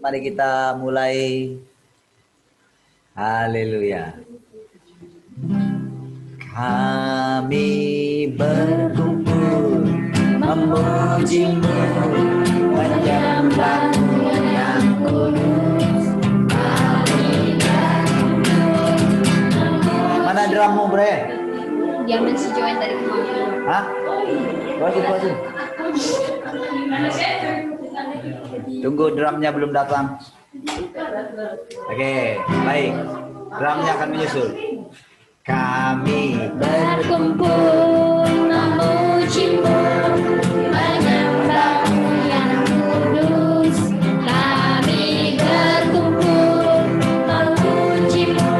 mari kita mulai. Haleluya. Kami berkumpul memuji-Mu, menyembah-Mu yang kudus. Mana drummu, Bre? Dia masih join dari kemarin. Hah? Wasit. Tunggu, drumnya belum datang. Oke, baik. Drumnya akan menyusul. Kami Berkumpul memuji-Mu, menyembah-Mu yang kudus. Kami berkumpul memuji-Mu,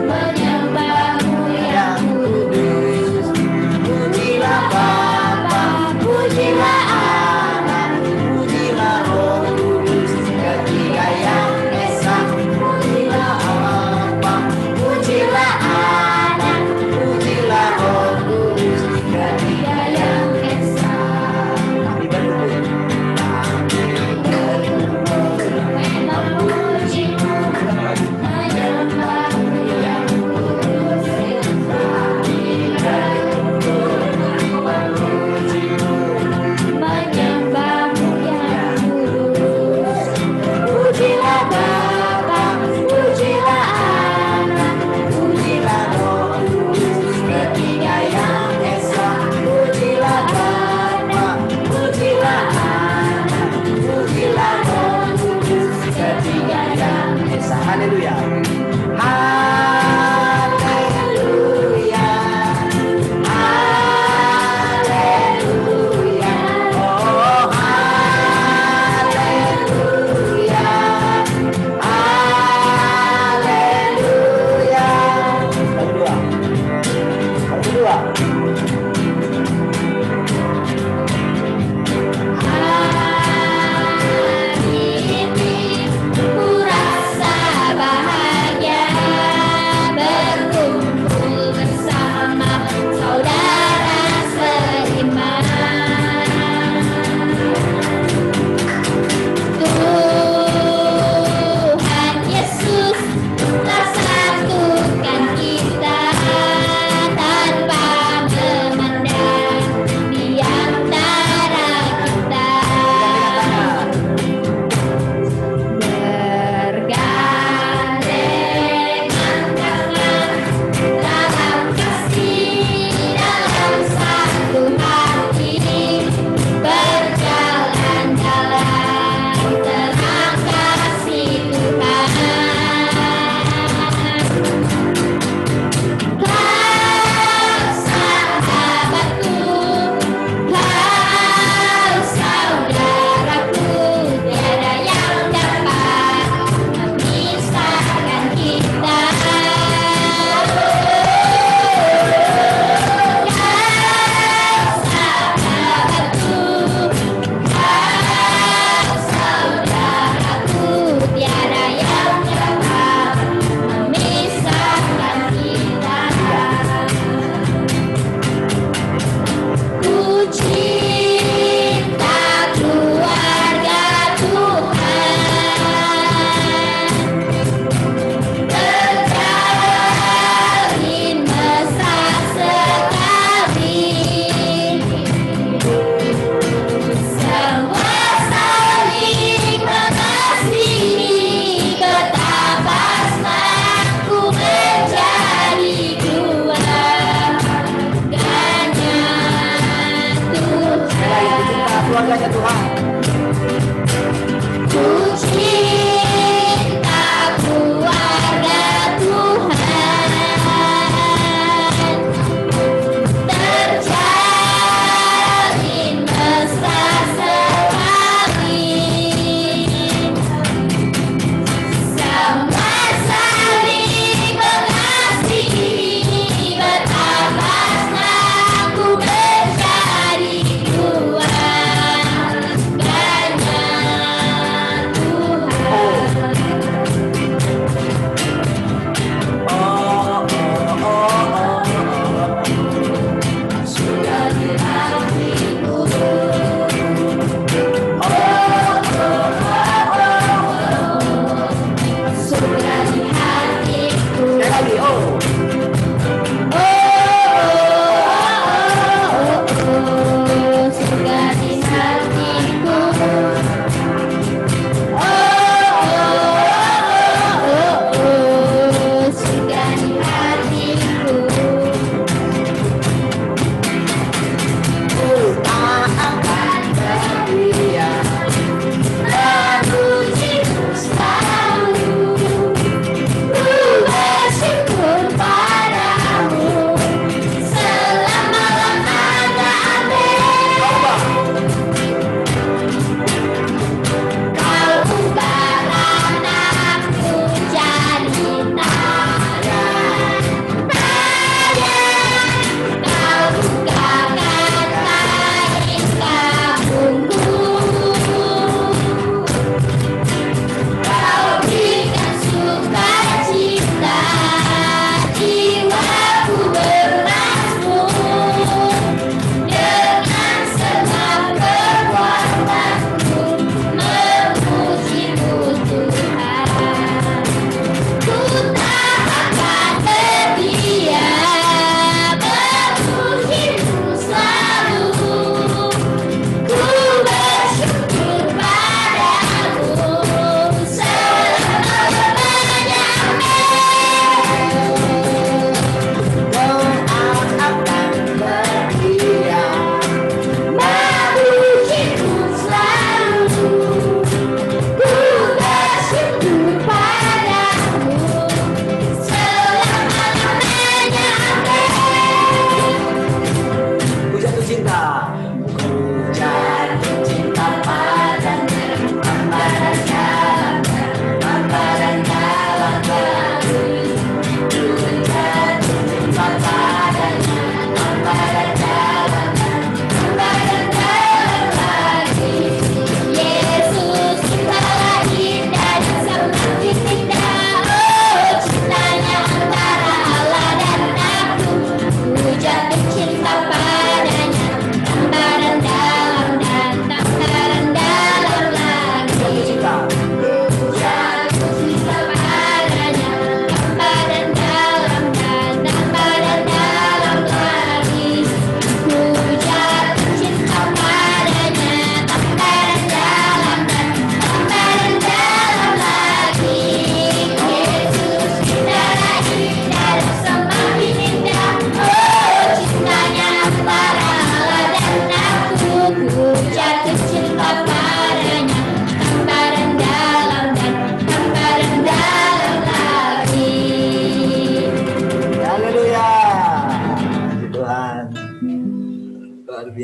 menyembah-Mu yang kudus. pujilah Bapa, pujilah Anak, pujilah Roh Kudus, ketiga yang esa. Pujilah Bapa, pujilah Anak, pujilah Roh Kudus, ketiga yang esa. Kami berkumpul, Memuji-Mu, menyembah-Mu yang kudus. Menyembah-Mu yang kudus. Pujilah Bapa, pujilah Anak, pujilah Roh Kudus, ketiga yang esa. Pujilah Bapa, pujilah Anak, pujilah Roh Kudus, ketiga yang esa. Haleluya. Haleluya. Haleluya. Oh, haleluya. Haleluya. Lagu dua. Hari ini ku rasa bahagia berkumpul bersama saudara seiman. Tuhan Yesus telah satukan kita tanpa memandang di antara kita. Bergandengan tangan dalam kasih, dalam satu hati, berjalan-jalan terang kasih Tuhan. Kau sahabatku, kau saudaraku, tiada yang dapat memisahkan kita. Kau sahabatku, kau saudaraku, tiada yang dapat memisahkan kita. Ku cinta keluarga Tuhan, terjalin mesra sekali. Semua saling mengasihi, betapa senangku menjadi keluarganya Tuhan. Keluarganya Tuhan. Ku cinta keluarga Tuhan, terjalin mesra sekali. Semua saling mengasihi, betapa senangku menjadi keluarganya Tuhan.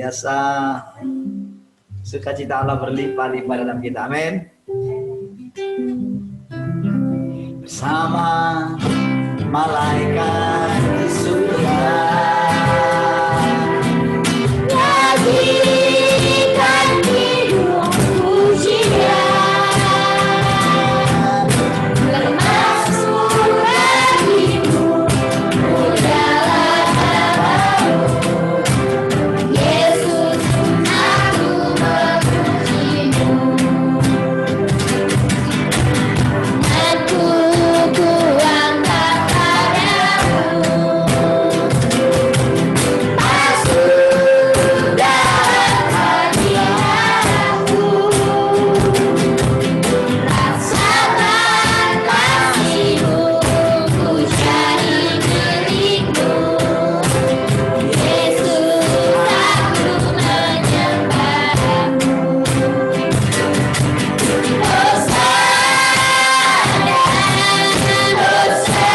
senantiasa sukacita Allah berlimpah-limpah dalam kita. Amin. Bersama malaikat di surga, Nyanyikan hidung pujian, termasuk bagimu, dalam namamu, Yesus, aku memujimu. Aku angkat padamu, masuk dalam hadiratku, rasakan kasihmu, ku jadi milikmu. Yesus, aku menyembahmu. Hosana, aku memujimu.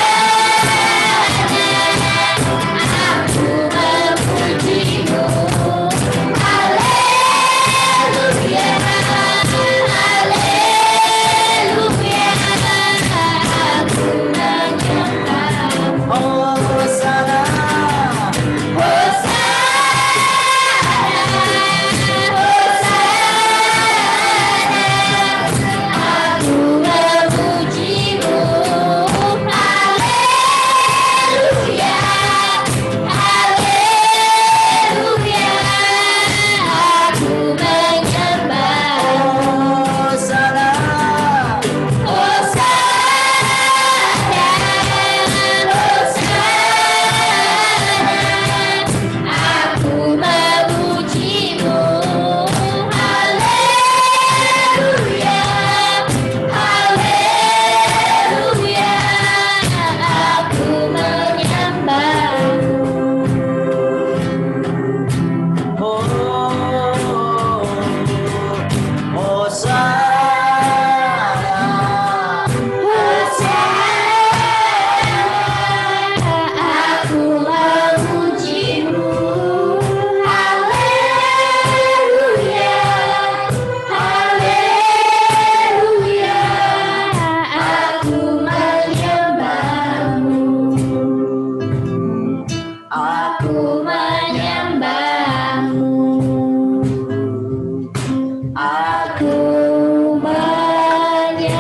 Haleluya, haleluya, aku menyembahmu. Hosana, Aku memujimu. Haleluya, haleluya, aku menyembahmu. Hosana, Hosana, aku memujimu. Haleluya, haleluya, aku menyembahmu. Hosana, Aku memujimu. Haleluya, haleluya, aku menyembahmu. Aku menyembahmu. Aku menyembahmu.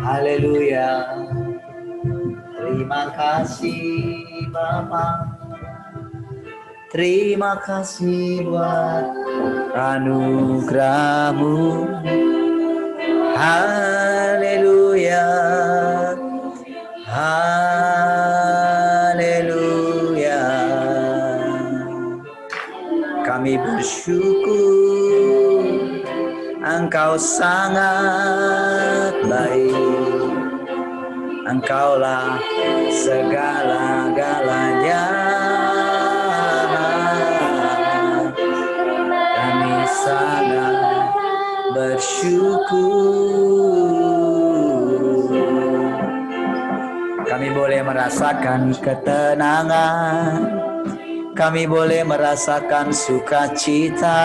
haleluya. Terima kasih Bapa. Terima kasih buat anugerah-Mu. Haleluya. Haleluya. Kami bersyukur Engkau sangat baik. Engkaulah segala-galanya. Kami sangat bersyukur. Kami boleh merasakan ketenangan. Kami boleh merasakan sukacita.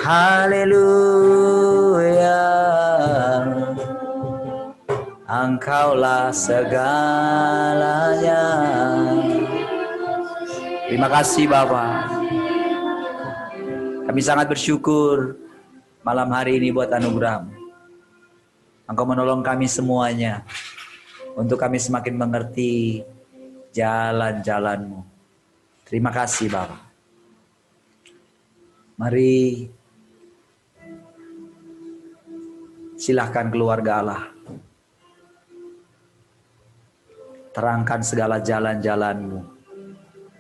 Haleluya. Engkaulah segalanya. Terima kasih Bapa. Kami sangat bersyukur malam hari ini buat anugerah-Mu. Engkau menolong kami semuanya untuk kami semakin mengerti jalan-jalan-Mu. Terima kasih Bapa. Mari silahkan keluarga Allah. Terangkan segala jalan-jalan-Mu,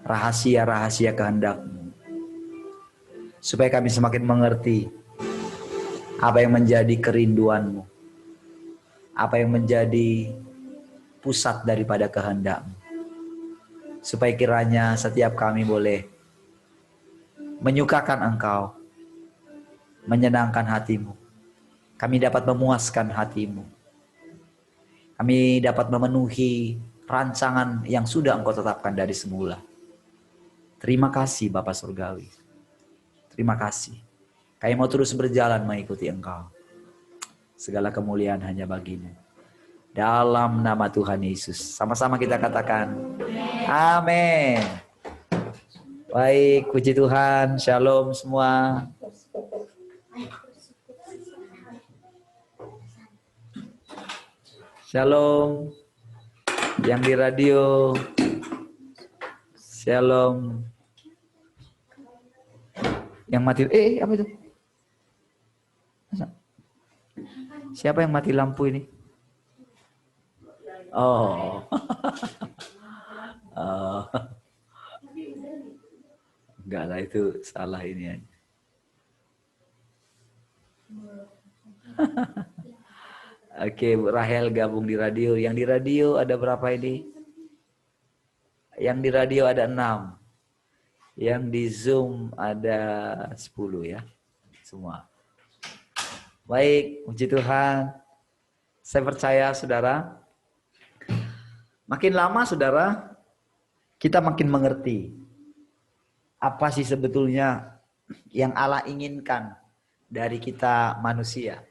rahasia-rahasia kehendak-Mu, supaya kami semakin mengerti apa yang menjadi kerinduan-Mu, apa yang menjadi pusat daripada kehendak-Mu, supaya kiranya setiap kami boleh menyukakan Engkau, menyenangkan hati-Mu, kami dapat memuaskan hati-Mu, Kami dapat memenuhi rancangan yang sudah Engkau tetapkan dari semula. Terima kasih Bapa Surgawi. Terima kasih. Kami mau terus berjalan mengikuti Engkau. Segala kemuliaan hanya bagimu. Dalam nama Tuhan Yesus. Sama-sama kita katakan. Amin. Baik, puji Tuhan. Shalom semua. Shalom. Yang di radio. Shalom. Yang mati. Apa itu? Siapa yang mati lampu ini? Oh. Oh. Enggak lah, itu salah ini. Oke, Bu Rahel gabung di radio. Yang di radio ada berapa ini? Yang di radio ada 6. Yang di Zoom ada 10 ya. Semua. Baik, puji Tuhan. Saya percaya saudara, makin lama saudara, kita makin mengerti apa sih sebetulnya yang Allah inginkan dari kita manusia.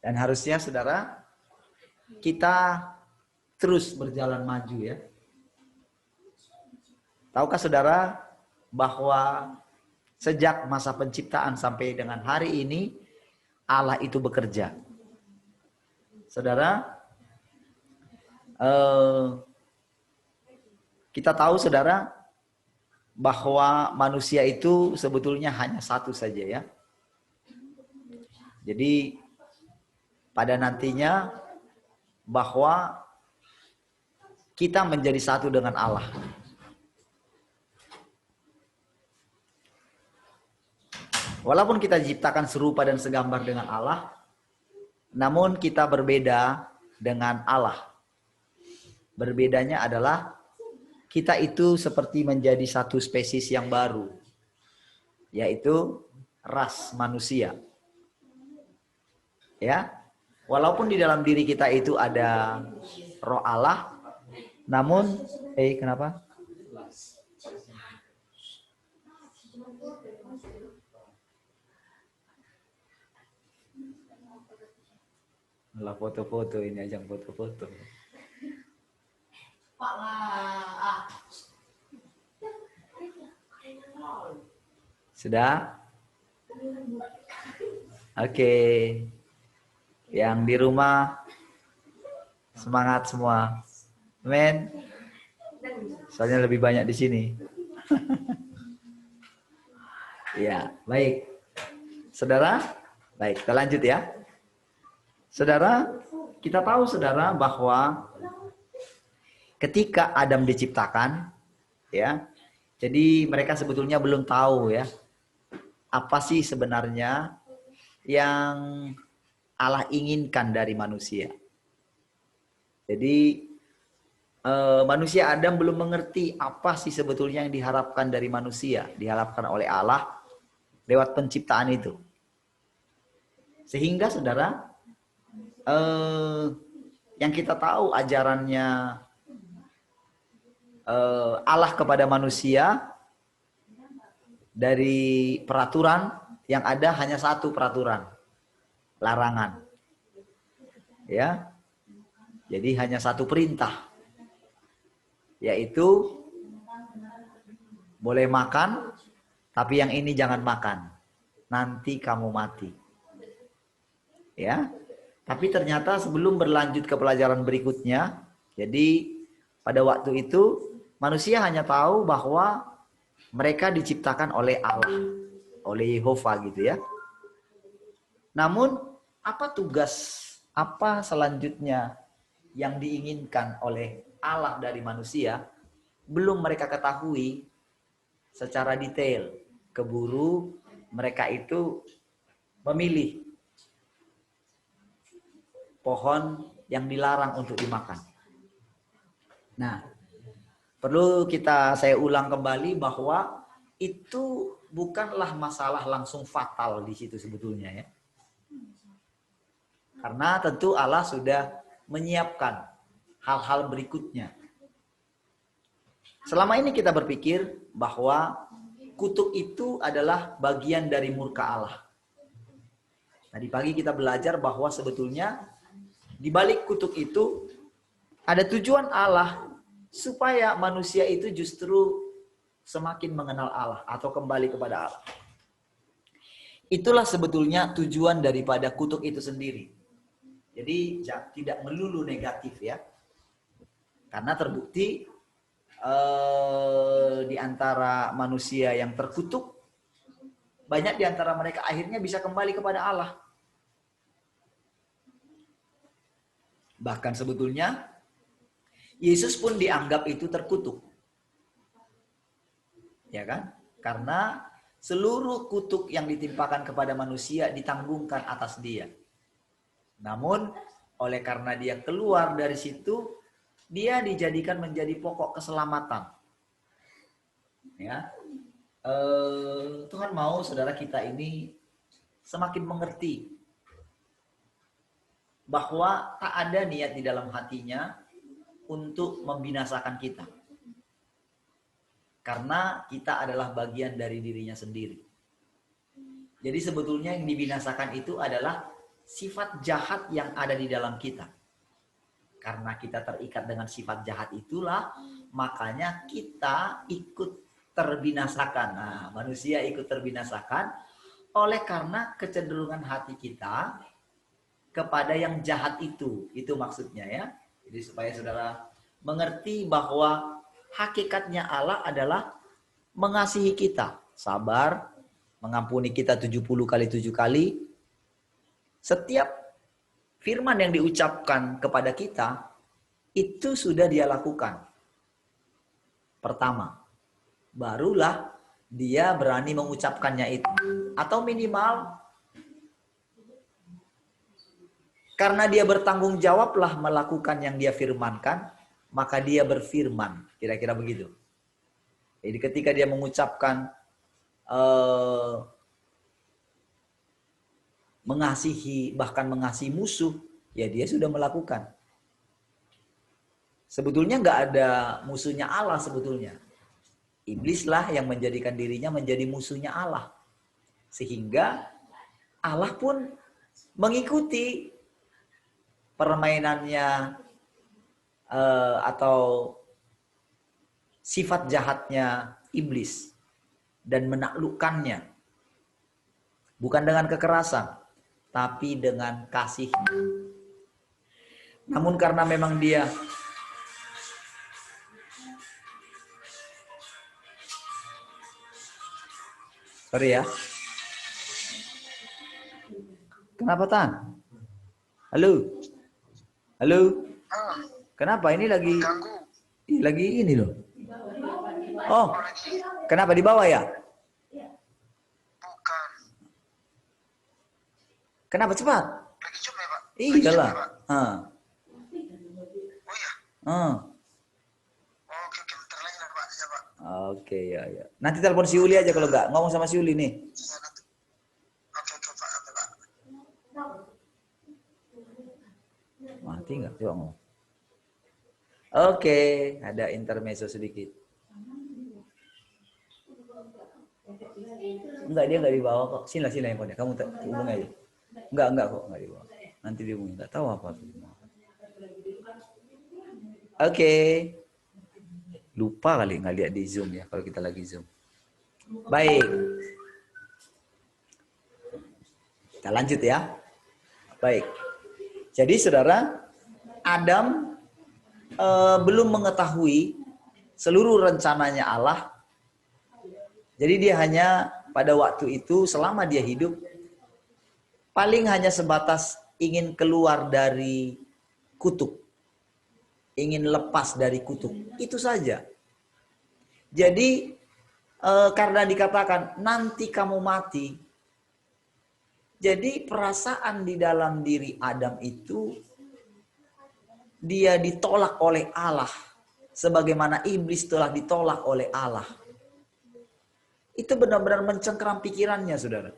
Dan harusnya saudara, kita terus berjalan maju ya. Tahukah saudara bahwa sejak masa penciptaan sampai dengan hari ini Allah itu bekerja. Saudara, kita tahu saudara bahwa manusia itu sebetulnya hanya satu saja ya. Jadi pada nantinya bahwa kita menjadi satu dengan Allah. Walaupun kita diciptakan serupa dan segambar dengan Allah, namun kita berbeda dengan Allah. Berbedanya adalah kita itu seperti menjadi satu spesies yang baru, yaitu ras manusia. Ya, walaupun di dalam diri kita itu ada roh Allah, namun kenapa? Malah foto-foto ini, ajang foto-foto. Sudah? Oke. Yang di rumah semangat semua. Amin. Soalnya lebih banyak di sini. Ya, baik. Saudara, baik, kita lanjut ya. Saudara, kita tahu saudara bahwa ketika Adam diciptakan, ya, jadi mereka sebetulnya belum tahu ya, apa sih sebenarnya yang Allah inginkan dari manusia. Jadi manusia Adam belum mengerti apa sih sebetulnya yang diharapkan dari manusia, diharapkan oleh Allah lewat penciptaan itu. Sehingga saudara, yang kita tahu ajarannya Allah kepada manusia dari peraturan yang ada hanya satu peraturan, larangan. Ya. Jadi hanya satu perintah, yaitu boleh makan, tapi yang ini jangan makan, nanti kamu mati. Ya. Tapi ternyata sebelum berlanjut ke pelajaran berikutnya, jadi pada waktu itu manusia hanya tahu bahwa mereka diciptakan oleh Allah, oleh Yehova gitu ya. Namun apa tugas, apa selanjutnya yang diinginkan oleh Allah dari manusia, belum mereka ketahui secara detail. Keburu mereka itu memilih pohon yang dilarang untuk dimakan. Nah, perlu saya ulang kembali bahwa itu bukanlah masalah langsung fatal di situ sebetulnya ya. Karena tentu Allah sudah menyiapkan hal-hal berikutnya. Selama ini kita berpikir bahwa kutuk itu adalah bagian dari murka Allah. Tadi pagi kita belajar bahwa sebetulnya di balik kutuk itu ada tujuan Allah supaya manusia itu justru semakin mengenal Allah atau kembali kepada Allah. Itulah sebetulnya tujuan daripada kutuk itu sendiri. Jadi tidak melulu negatif ya. Karena terbukti di antara manusia yang terkutuk, banyak di antara mereka akhirnya bisa kembali kepada Allah. Bahkan sebetulnya Yesus pun dianggap itu terkutuk. Ya kan? Karena seluruh kutuk yang ditimpakan kepada manusia ditanggungkan atas dia. Namun oleh karena dia keluar dari situ, dia dijadikan menjadi pokok keselamatan. Ya. Tuhan mau saudara kita ini semakin mengerti bahwa tak ada niat di dalam hatinya untuk membinasakan kita. Karena kita adalah bagian dari dirinya sendiri. Jadi sebetulnya yang dibinasakan itu adalah sifat jahat yang ada di dalam kita. Karena kita terikat dengan sifat jahat itulah, makanya kita ikut terbinasakan. Nah, manusia ikut terbinasakan oleh karena kecenderungan hati kita kepada yang jahat itu. Itu maksudnya ya. Jadi supaya saudara mengerti bahwa hakikatnya Allah adalah mengasihi kita. Sabar, mengampuni kita 70 kali 7 kali. Setiap firman yang diucapkan kepada kita, itu sudah dia lakukan. Pertama, barulah dia berani mengucapkannya itu. Atau minimal karena dia bertanggung jawablah melakukan yang dia firmankan, maka dia berfirman. Kira-kira begitu. Jadi ketika dia mengucapkan mengasihi, bahkan mengasihi musuh, ya dia sudah melakukan. Sebetulnya nggak ada musuhnya Allah sebetulnya. Iblislah yang menjadikan dirinya menjadi musuhnya Allah. Sehingga Allah pun mengikuti permainannya atau sifat jahatnya iblis dan menaklukkannya. Bukan dengan kekerasan, tapi dengan kasih. Namun karena memang dia sorry ya. Kenapa Tan? Halo? Halo? Kenapa ini lagi ini loh? Oh, kenapa di bawah ya? Bukan. Kenapa cepat? Lagi coba ya, Pak? Iya lah. Oh iya? Oke, bentar lagi lah, Pak. Ya, Pak. Oke, ya. Nanti telepon si Uli aja kalau enggak. Ngomong sama si Uli nih. Iya, nanti. Oke, Pak. Oke, Pak. Mati enggak? Coba ngomong. Oke, ada intermezzo sedikit. Enggak, dia enggak dibawa kok. Sini yang kode. Kamu hubungi aja. Enggak kok, enggak dibawa. Nanti dihubungi. Enggak tahu apa. Oke. Lupa kali nggak lihat di Zoom ya kalau kita lagi Zoom. Baik. Kita lanjut ya. Baik. Jadi saudara, Adam belum mengetahui seluruh rencananya Allah. Jadi dia hanya pada waktu itu selama dia hidup paling hanya sebatas ingin keluar dari kutuk. Ingin lepas dari kutuk. Itu saja. Jadi karena dikatakan nanti kamu mati. Jadi perasaan di dalam diri Adam itu dia ditolak oleh Allah. Sebagaimana iblis telah ditolak oleh Allah. Itu benar-benar mencengkeram pikirannya, saudara.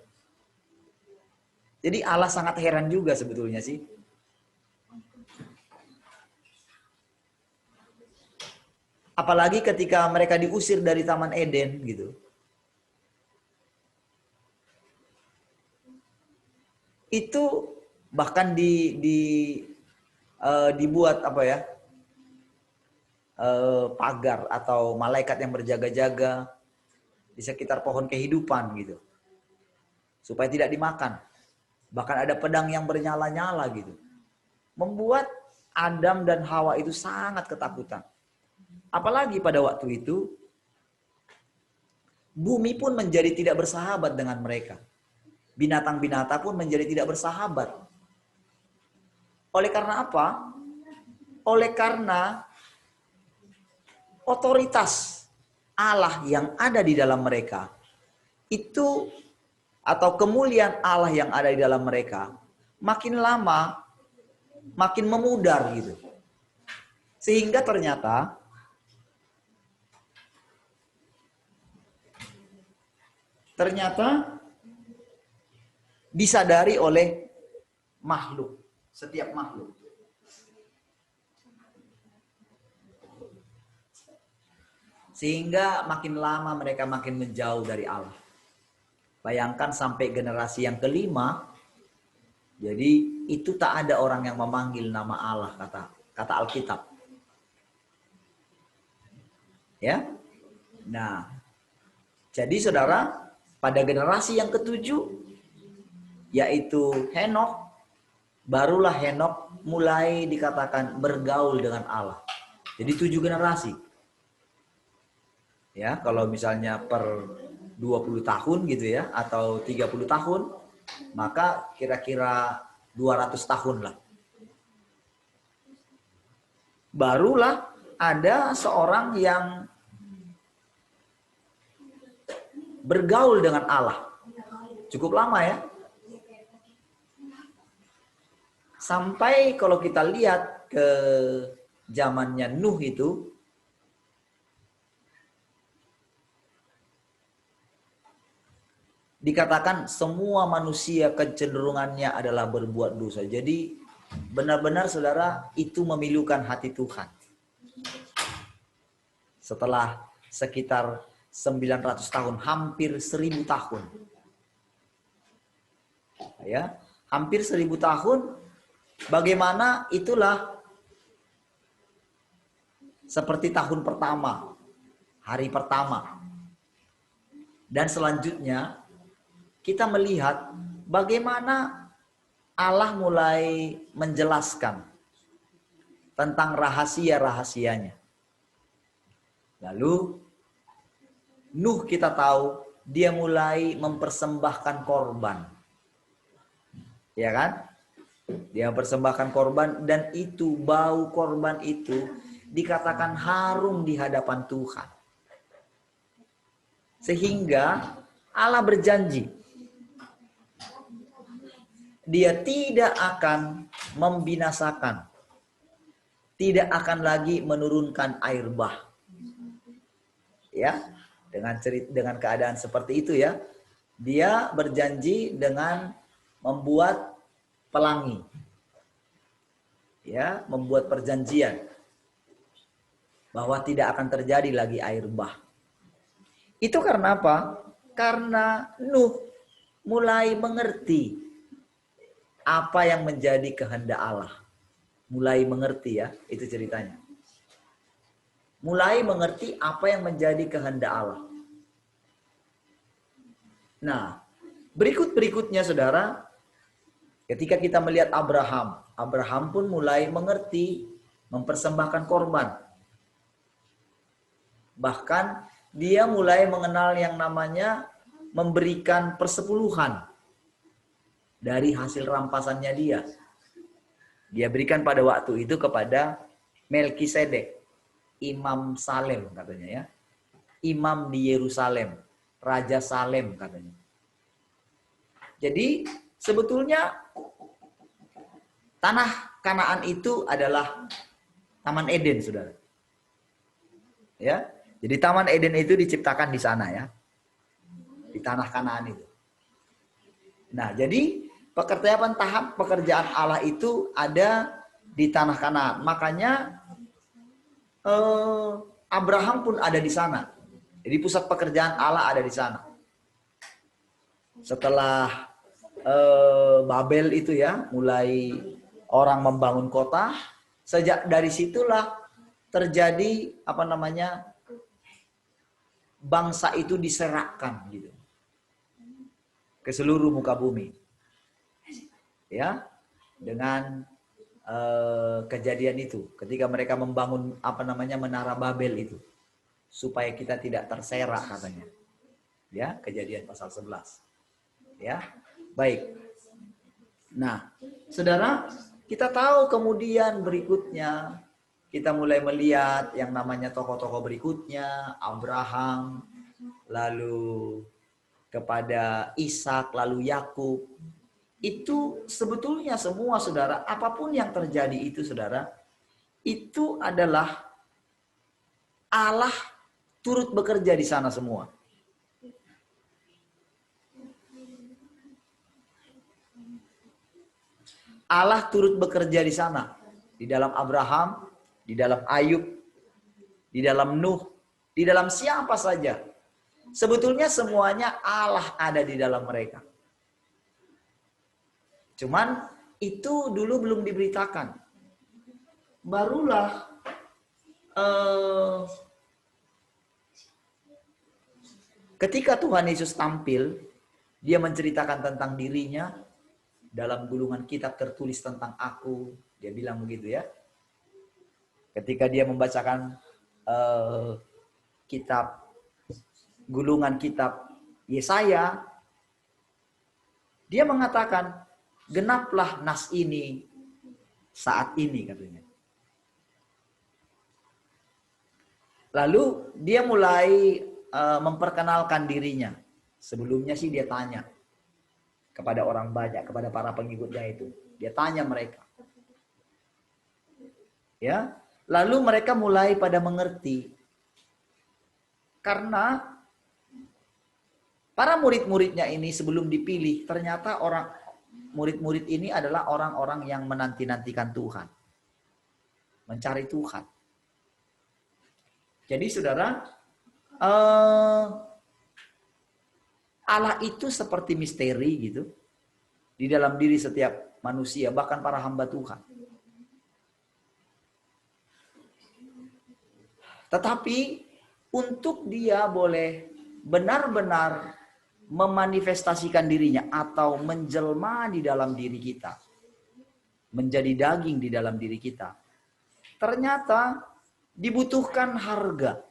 Jadi Allah sangat heran juga sebetulnya sih. Apalagi ketika mereka diusir dari Taman Eden gitu. Itu bahkan dibuat apa ya? Pagar atau malaikat yang berjaga-jaga di sekitar pohon kehidupan gitu. Supaya tidak dimakan. Bahkan ada pedang yang bernyala-nyala gitu. Membuat Adam dan Hawa itu sangat ketakutan. Apalagi pada waktu itu, bumi pun menjadi tidak bersahabat dengan mereka. Binatang-binatang pun menjadi tidak bersahabat. Oleh karena apa? Oleh karena otoritas Allah yang ada di dalam mereka itu, atau kemuliaan Allah yang ada di dalam mereka, makin lama makin memudar gitu. Sehingga ternyata disadari oleh makhluk, setiap makhluk. Sehingga makin lama mereka makin menjauh dari Allah. Bayangkan sampai generasi yang kelima, jadi itu tak ada orang yang memanggil nama Allah, kata Alkitab. Ya. Nah, jadi saudara, pada generasi yang ketujuh, yaitu Henokh, barulah Henokh mulai dikatakan bergaul dengan Allah. Jadi 7 generasi. Ya, kalau misalnya per 20 tahun gitu ya, atau 30 tahun, maka kira-kira 200 tahun lah. Barulah ada seorang yang bergaul dengan Allah. Cukup lama ya. Sampai kalau kita lihat ke zamannya Nuh itu, dikatakan semua manusia kecenderungannya adalah berbuat dosa. Jadi benar-benar saudara itu memilukan hati Tuhan. Setelah sekitar 900 tahun, hampir 1000 tahun. Ya, hampir 1000 tahun, bagaimana itulah seperti tahun pertama, hari pertama. Dan selanjutnya kita melihat bagaimana Allah mulai menjelaskan tentang rahasia-rahasianya. Lalu Nuh kita tahu dia mulai mempersembahkan korban. Ya kan? Dia mempersembahkan korban, dan itu bau korban itu dikatakan harum di hadapan Tuhan. Sehingga Allah berjanji Dia tidak akan membinasakan, tidak akan lagi menurunkan air bah. Ya, dengan keadaan seperti itu ya, Dia berjanji dengan membuat pelangi. Ya, membuat perjanjian bahwa tidak akan terjadi lagi air bah. Itu karena apa? Karena Nuh mulai mengerti apa yang menjadi kehendak Allah. Mulai mengerti ya, itu ceritanya. Mulai mengerti apa yang menjadi kehendak Allah. Nah, berikutnya saudara, ketika kita melihat Abraham pun mulai mengerti mempersembahkan korban. Bahkan dia mulai mengenal yang namanya memberikan persepuluhan dari hasil rampasannya dia. Dia berikan pada waktu itu kepada Melkisedek, Imam Salem katanya ya. Imam di Yerusalem, Raja Salem katanya. Jadi sebetulnya tanah Kanaan itu adalah Taman Eden, saudara. Ya, jadi Taman Eden itu diciptakan di sana ya, di tanah Kanaan itu. Nah, jadi pekerjaan Allah itu ada di tanah Kanaan. Makanya Abraham pun ada di sana. Jadi pusat pekerjaan Allah ada di sana. Setelah Babel itu ya, mulai orang membangun kota, sejak dari situlah terjadi bangsa itu diserakkan gitu ke seluruh muka bumi. Ya, dengan kejadian itu ketika mereka membangun menara Babel itu supaya kita tidak terserak katanya. Ya, Kejadian pasal 11. Ya. Baik. Nah, Saudara, kita tahu kemudian berikutnya kita mulai melihat yang namanya tokoh-tokoh berikutnya, Abraham, lalu kepada Ishak, lalu Yakub. Itu sebetulnya semua Saudara, apapun yang terjadi itu Saudara, itu adalah Allah turut bekerja di sana semua. Allah turut bekerja di sana. Di dalam Abraham, di dalam Ayub, di dalam Nuh, di dalam siapa saja. Sebetulnya semuanya Allah ada di dalam mereka. Cuman itu dulu belum diberitakan. Barulah ketika Tuhan Yesus tampil, dia menceritakan tentang dirinya. Dalam gulungan kitab tertulis tentang aku. Dia bilang begitu ya. Ketika dia membacakan gulungan kitab Yesaya, dia mengatakan, genaplah nas ini saat ini katanya. Lalu dia mulai memperkenalkan dirinya. Sebelumnya sih dia tanya kepada orang banyak, kepada para pengikutnya itu. Dia tanya mereka. Ya, lalu mereka mulai pada mengerti. Karena para murid-muridnya ini sebelum dipilih, ternyata murid-murid ini adalah orang-orang yang menanti-nantikan Tuhan. Mencari Tuhan. Jadi Saudara, Allah itu seperti misteri gitu di dalam diri setiap manusia, bahkan para hamba Tuhan. Tetapi untuk dia boleh benar-benar memanifestasikan dirinya atau menjelma di dalam diri kita, menjadi daging di dalam diri kita, ternyata dibutuhkan harga.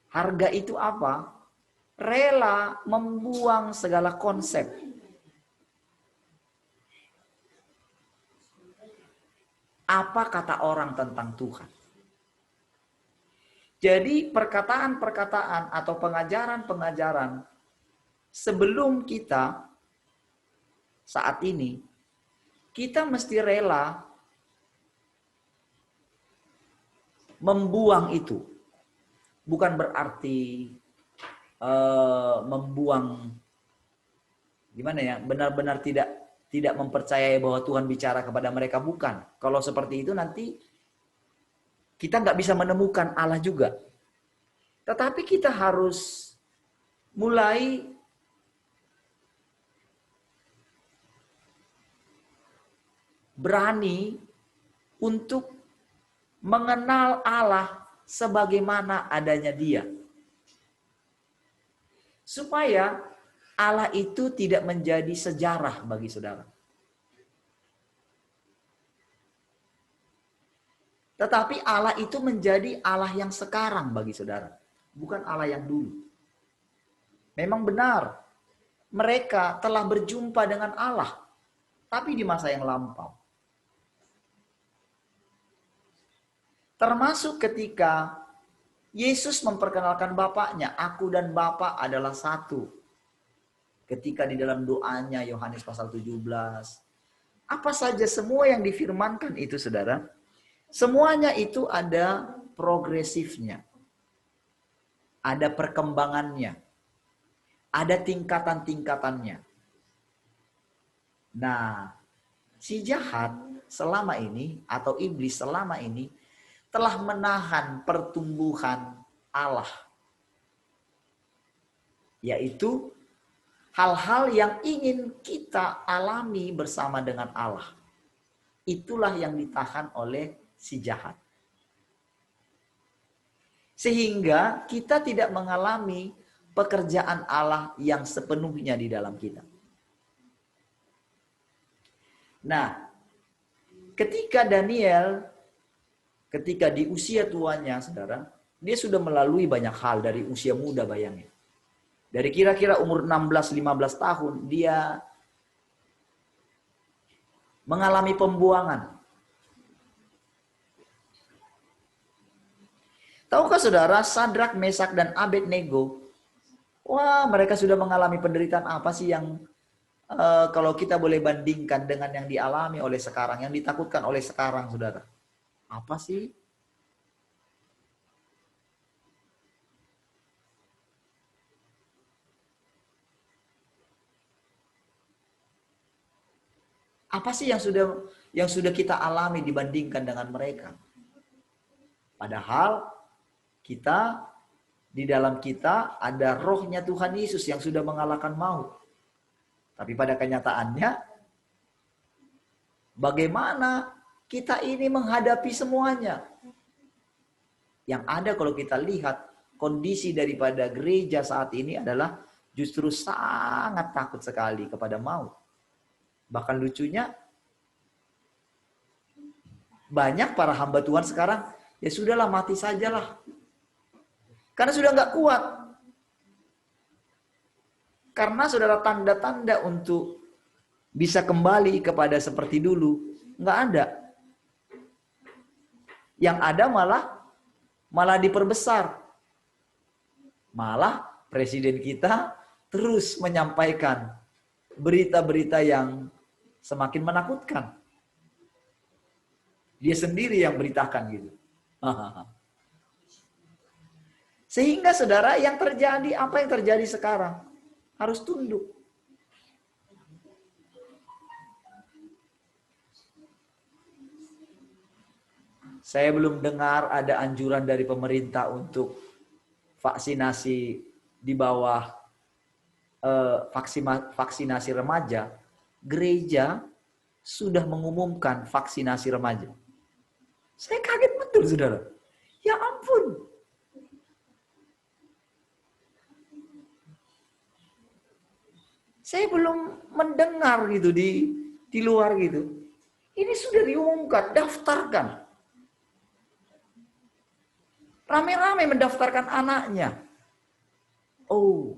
Harga itu apa? Rela membuang segala konsep. Apa kata orang tentang Tuhan? Jadi perkataan-perkataan atau pengajaran-pengajaran sebelum kita saat ini, kita mesti rela membuang itu. Bukan berarti membuang gimana ya, benar-benar tidak mempercayai bahwa Tuhan bicara kepada mereka, bukan. Kalau seperti itu nanti kita nggak bisa menemukan Allah juga. Tetapi kita harus mulai berani untuk mengenal Allah sebagaimana adanya Dia. Supaya Allah itu tidak menjadi sejarah bagi saudara. Tetapi Allah itu menjadi Allah yang sekarang bagi saudara. Bukan Allah yang dulu. Memang benar, mereka telah berjumpa dengan Allah. Tapi di masa yang lampau. Termasuk ketika Yesus memperkenalkan Bapaknya, aku dan Bapa adalah satu. Ketika di dalam doanya Yohanes pasal 17. Apa saja semua yang difirmankan itu saudara, semuanya itu ada progresifnya. Ada perkembangannya. Ada tingkatan-tingkatannya. Nah, si jahat selama ini atau iblis selama ini telah menahan pertumbuhan Allah. Yaitu hal-hal yang ingin kita alami bersama dengan Allah. Itulah yang ditahan oleh si jahat. Sehingga kita tidak mengalami pekerjaan Allah yang sepenuhnya di dalam kita. Nah, ketika Daniel, ketika di usia tuanya, saudara, dia sudah melalui banyak hal dari usia muda, bayangin. Dari kira-kira umur 16-15 tahun, dia mengalami pembuangan. Tahukah saudara, Sadrak, Mesak, dan Abednego, wah, mereka sudah mengalami penderitaan apa sih yang kalau kita boleh bandingkan dengan yang dialami oleh sekarang, yang ditakutkan oleh sekarang, saudara? Apa sih? Apa sih yang sudah kita alami dibandingkan dengan mereka? Padahal kita, di dalam kita ada rohnya Tuhan Yesus yang sudah mengalahkan maut. Tapi pada kenyataannya, bagaimana kita ini menghadapi semuanya? Yang ada kalau kita lihat kondisi daripada gereja saat ini adalah justru sangat takut sekali kepada maut. Bahkan lucunya, banyak para hamba Tuhan sekarang, ya sudahlah mati sajalah. Karena sudah nggak kuat. Karena saudara, tanda-tanda untuk bisa kembali kepada seperti dulu, nggak ada. Yang ada malah diperbesar. Malah presiden kita terus menyampaikan berita-berita yang semakin menakutkan. Dia sendiri yang beritakan gitu. Sehingga saudara, yang terjadi, apa yang terjadi sekarang? Harus tunduk. Saya belum dengar ada anjuran dari pemerintah untuk vaksinasi di bawah vaksinasi remaja. Gereja sudah mengumumkan vaksinasi remaja. Saya kaget betul, saudara. Ya ampun. Saya belum mendengar gitu di luar gitu. Ini sudah diumumkan, daftarkan. Rame-rame mendaftarkan anaknya. Oh.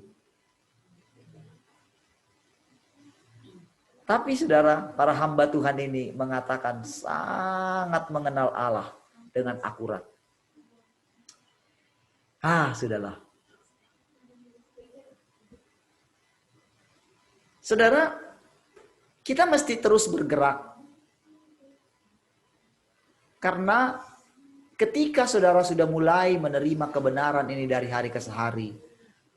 Tapi saudara, para hamba Tuhan ini mengatakan sangat mengenal Allah dengan akurat. Sudahlah. Saudara, kita mesti terus bergerak. Karena ketika saudara sudah mulai menerima kebenaran ini dari hari ke hari,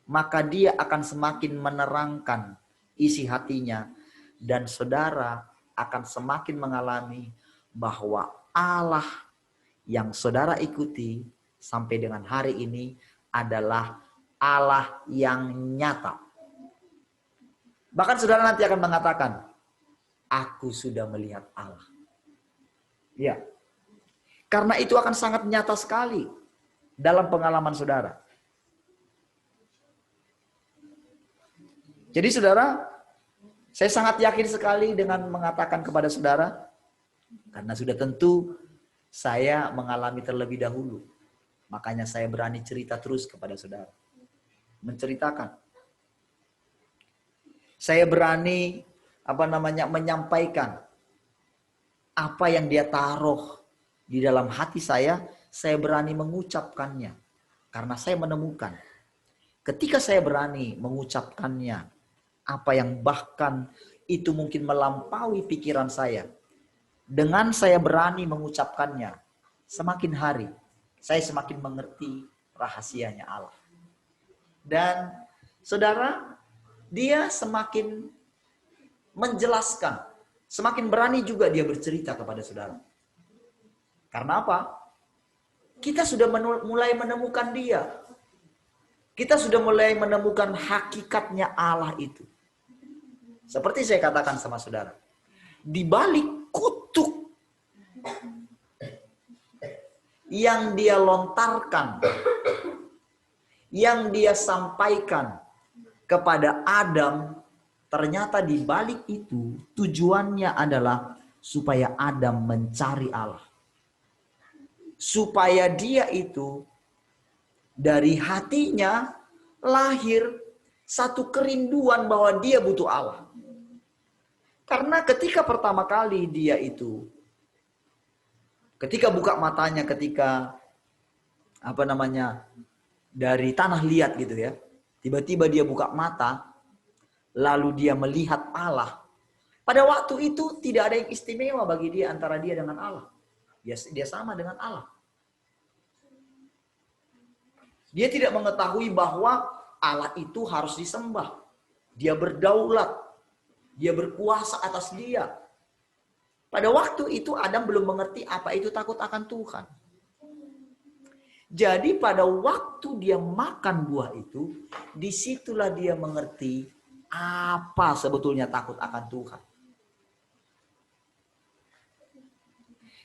maka dia akan semakin menerangkan isi hatinya. Dan saudara akan semakin mengalami bahwa Allah yang saudara ikuti sampai dengan hari ini adalah Allah yang nyata. Bahkan saudara nanti akan mengatakan, aku sudah melihat Allah. Ya. Karena itu akan sangat nyata sekali dalam pengalaman saudara. Jadi saudara, saya sangat yakin sekali dengan mengatakan kepada saudara, karena sudah tentu saya mengalami terlebih dahulu. Makanya saya berani cerita terus kepada saudara. Menceritakan. Saya berani menyampaikan apa yang dia taruh di dalam hati saya berani mengucapkannya. Karena saya menemukan ketika saya berani mengucapkannya, apa yang bahkan itu mungkin melampaui pikiran saya. Dengan saya berani mengucapkannya, semakin hari saya semakin mengerti rahasianya Allah. Dan saudara, dia semakin menjelaskan, semakin berani juga dia bercerita kepada saudara. Karena apa? kita sudah mulai menemukan dia. Kita sudah mulai menemukan hakikatnya Allah itu. Seperti saya katakan sama saudara. Di balik kutuk yang dia lontarkan, yang dia sampaikan kepada Adam, ternyata di balik itu tujuannya adalah supaya Adam mencari Allah. Supaya dia itu dari hatinya lahir satu kerinduan bahwa dia butuh Allah. Karena ketika pertama kali dia itu, ketika buka matanya, ketika dari tanah liat gitu ya, tiba-tiba dia buka mata, lalu dia melihat Allah. Pada waktu itu tidak ada yang istimewa bagi dia antara dia dengan Allah. Dia sama dengan Allah. Dia tidak mengetahui bahwa Allah itu harus disembah. Dia berdaulat. Dia berkuasa atas dia. Pada waktu itu Adam belum mengerti apa itu takut akan Tuhan. Jadi pada waktu dia makan buah itu, disitulah dia mengerti apa sebetulnya takut akan Tuhan.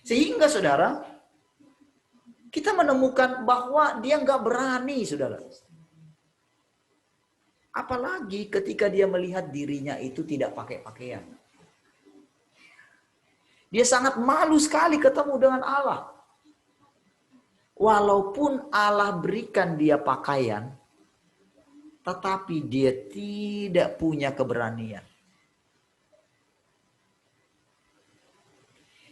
Sehingga saudara, kita menemukan bahwa dia nggak berani, saudara. Apalagi ketika dia melihat dirinya itu tidak pakai pakaian. Dia sangat malu sekali ketemu dengan Allah. Walaupun Allah berikan dia pakaian, tetapi dia tidak punya keberanian.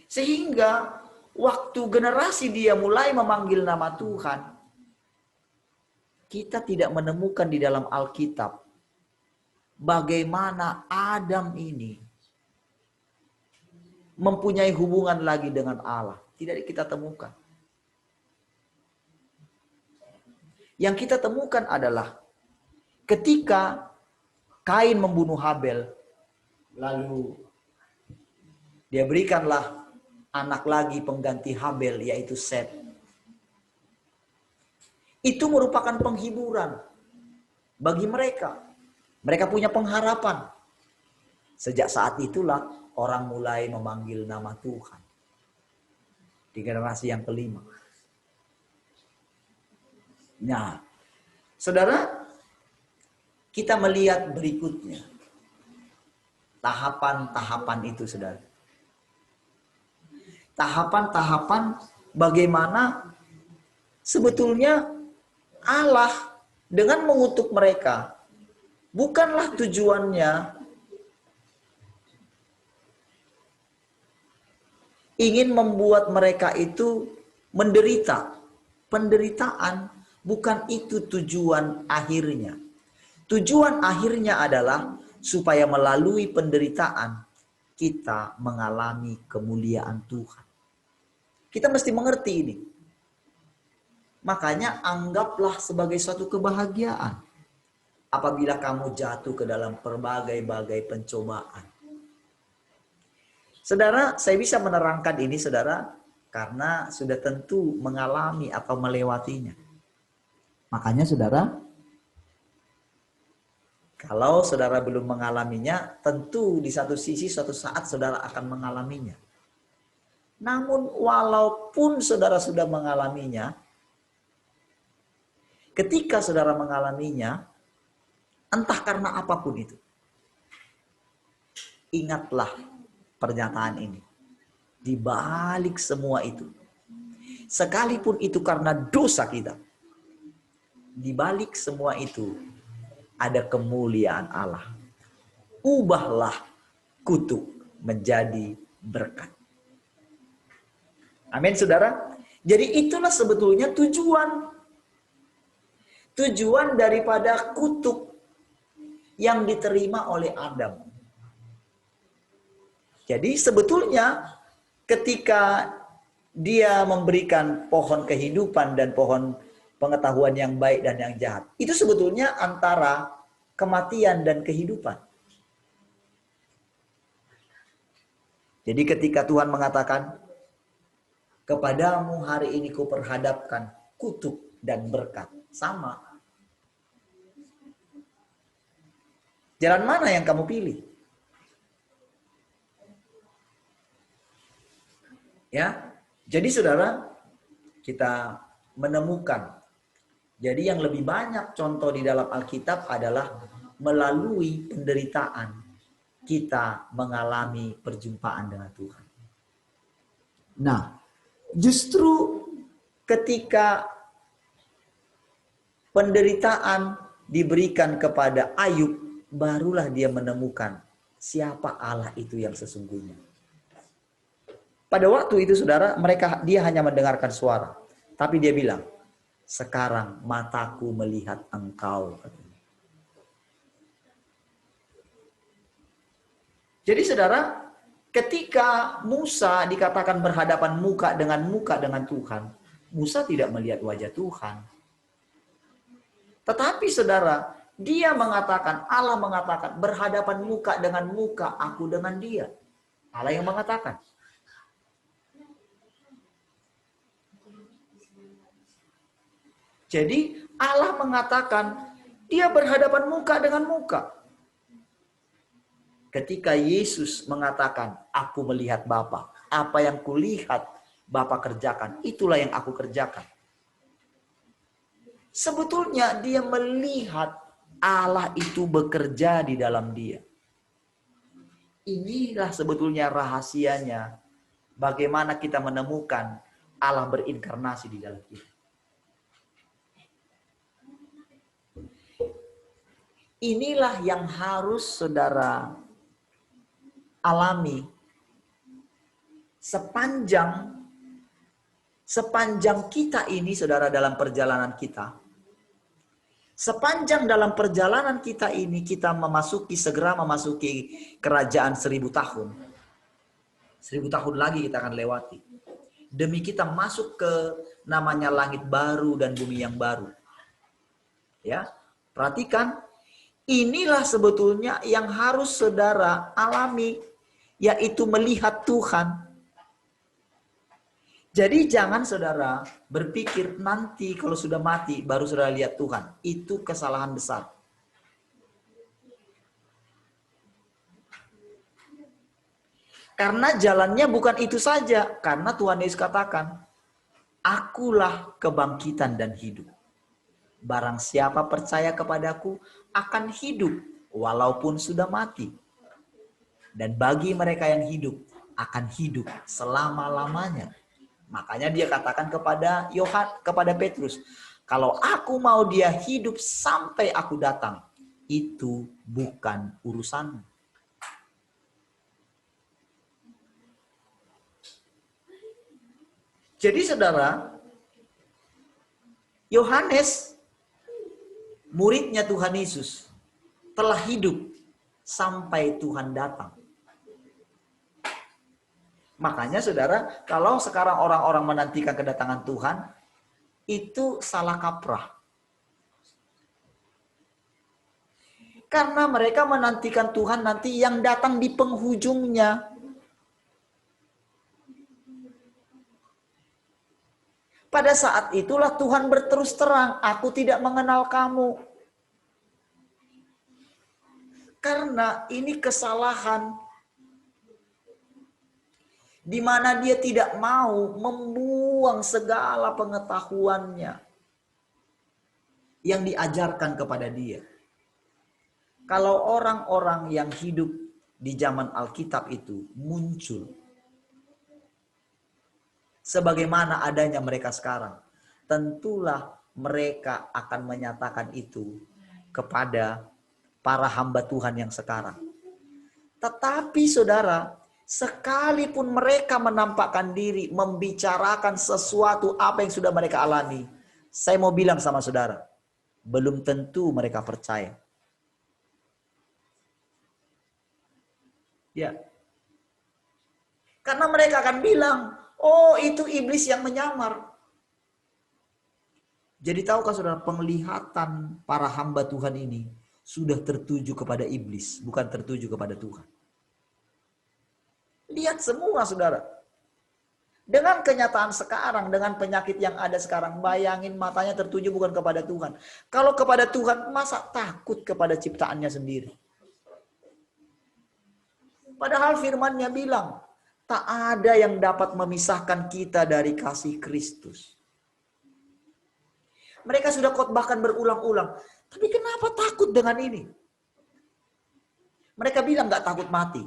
Sehingga waktu generasi dia mulai memanggil nama Tuhan, kita tidak menemukan di dalam Alkitab bagaimana Adam ini mempunyai hubungan lagi dengan Allah. Tidak kita temukan. Yang kita temukan adalah ketika Kain membunuh Habel, lalu dia berikanlah anak lagi pengganti Habel, yaitu Set. Itu merupakan penghiburan bagi mereka. Mereka punya pengharapan. Sejak saat itulah orang mulai memanggil nama Tuhan. Di generasi yang kelima. Nah, saudara, kita melihat berikutnya. Tahapan-tahapan itu, saudara. Tahapan-tahapan bagaimana sebetulnya Allah dengan mengutuk mereka bukanlah tujuannya ingin membuat mereka itu menderita. Penderitaan bukan itu tujuan akhirnya. Tujuan akhirnya adalah supaya melalui penderitaan kita mengalami kemuliaan Tuhan. Kita mesti mengerti ini. Makanya anggaplah sebagai suatu kebahagiaan apabila kamu jatuh ke dalam berbagai-bagai pencobaan. Saudara, saya bisa menerangkan ini, saudara, karena sudah tentu mengalami atau melewatinya. Makanya, saudara, kalau saudara belum mengalaminya, tentu di satu sisi suatu saat saudara akan mengalaminya. Namun walaupun saudara sudah mengalaminya, ketika saudara mengalaminya, entah karena apapun itu, ingatlah pernyataan ini. Di balik semua itu, sekalipun itu karena dosa kita, di balik semua itu ada kemuliaan Allah. Ubahlah kutuk menjadi berkat. Amin, saudara. Jadi itulah sebetulnya tujuan daripada kutuk yang diterima oleh Adam. Jadi sebetulnya ketika dia memberikan pohon kehidupan dan pohon pengetahuan yang baik dan yang jahat, itu sebetulnya antara kematian dan kehidupan. Jadi ketika Tuhan mengatakan, Kepadamu hari ini kuperhadapkan kutuk dan berkat. Sama. Jalan mana yang kamu pilih? Ya, jadi saudara, kita menemukan. Jadi yang lebih banyak contoh di dalam Alkitab adalah melalui penderitaan kita mengalami perjumpaan dengan Tuhan. Nah, justru ketika penderitaan diberikan kepada Ayub, barulah dia menemukan siapa Allah itu yang sesungguhnya. Pada waktu itu saudara, dia hanya mendengarkan suara. Tapi dia bilang, sekarang mataku melihat engkau. Jadi saudara, ketika Musa dikatakan berhadapan muka dengan Tuhan, Musa tidak melihat wajah Tuhan. Tetapi saudara, Allah mengatakan berhadapan muka dengan muka, aku dengan dia. Allah yang mengatakan. Jadi Allah mengatakan dia berhadapan muka dengan muka. Ketika Yesus mengatakan, aku melihat Bapa, apa yang kulihat Bapa kerjakan, itulah yang aku kerjakan. Sebetulnya dia melihat Allah itu bekerja di dalam dia. Inilah sebetulnya rahasianya bagaimana kita menemukan Allah berinkarnasi di dalam kita. Inilah yang harus saudara alami sepanjang kita ini saudara dalam perjalanan kita. Sepanjang dalam perjalanan kita ini kita segera memasuki kerajaan 1000 tahun. 1000 tahun lagi kita akan lewati. Demi kita masuk ke namanya langit baru dan bumi yang baru. Ya, perhatikan. Inilah sebetulnya yang harus saudara alami, yaitu melihat Tuhan. Jadi jangan saudara berpikir nanti kalau sudah mati baru saudara lihat Tuhan. Itu kesalahan besar. Karena jalannya bukan itu saja. Karena Tuhan Yesus katakan, akulah kebangkitan dan hidup. Barang siapa percaya kepadaku akan hidup walaupun sudah mati. Dan bagi mereka yang hidup akan hidup selama-lamanya. Makanya dia katakan kepada Petrus, kalau aku mau dia hidup sampai aku datang, itu bukan urusanmu. Jadi saudara, Yohanes muridnya Tuhan Yesus telah hidup sampai Tuhan datang. Makanya saudara, kalau sekarang orang-orang menantikan kedatangan Tuhan, itu salah kaprah. Karena mereka menantikan Tuhan nanti yang datang di penghujungnya. Pada saat itulah Tuhan berterus terang, aku tidak mengenal kamu. Karena ini kesalahan di mana dia tidak mau membuang segala pengetahuannya yang diajarkan kepada dia. Kalau orang-orang yang hidup di zaman Alkitab itu muncul sebagaimana adanya mereka sekarang, tentulah mereka akan menyatakan itu kepada para hamba Tuhan yang sekarang. Tetapi saudara, sekalipun mereka menampakkan diri, membicarakan sesuatu apa yang sudah mereka alami, saya mau bilang sama saudara, belum tentu mereka percaya. Ya. Karena mereka akan bilang, oh itu iblis yang menyamar. Jadi tahukah saudara, penglihatan para hamba Tuhan ini sudah tertuju kepada iblis, bukan tertuju kepada Tuhan. Lihat semua saudara. Dengan kenyataan sekarang, dengan penyakit yang ada sekarang, bayangin matanya tertuju bukan kepada Tuhan. Kalau kepada Tuhan, masa takut kepada ciptaannya sendiri? Padahal firman-Nya bilang, tak ada yang dapat memisahkan kita dari kasih Kristus. Mereka sudah khotbahkan berulang-ulang. Tapi kenapa takut dengan ini? Mereka bilang gak takut mati.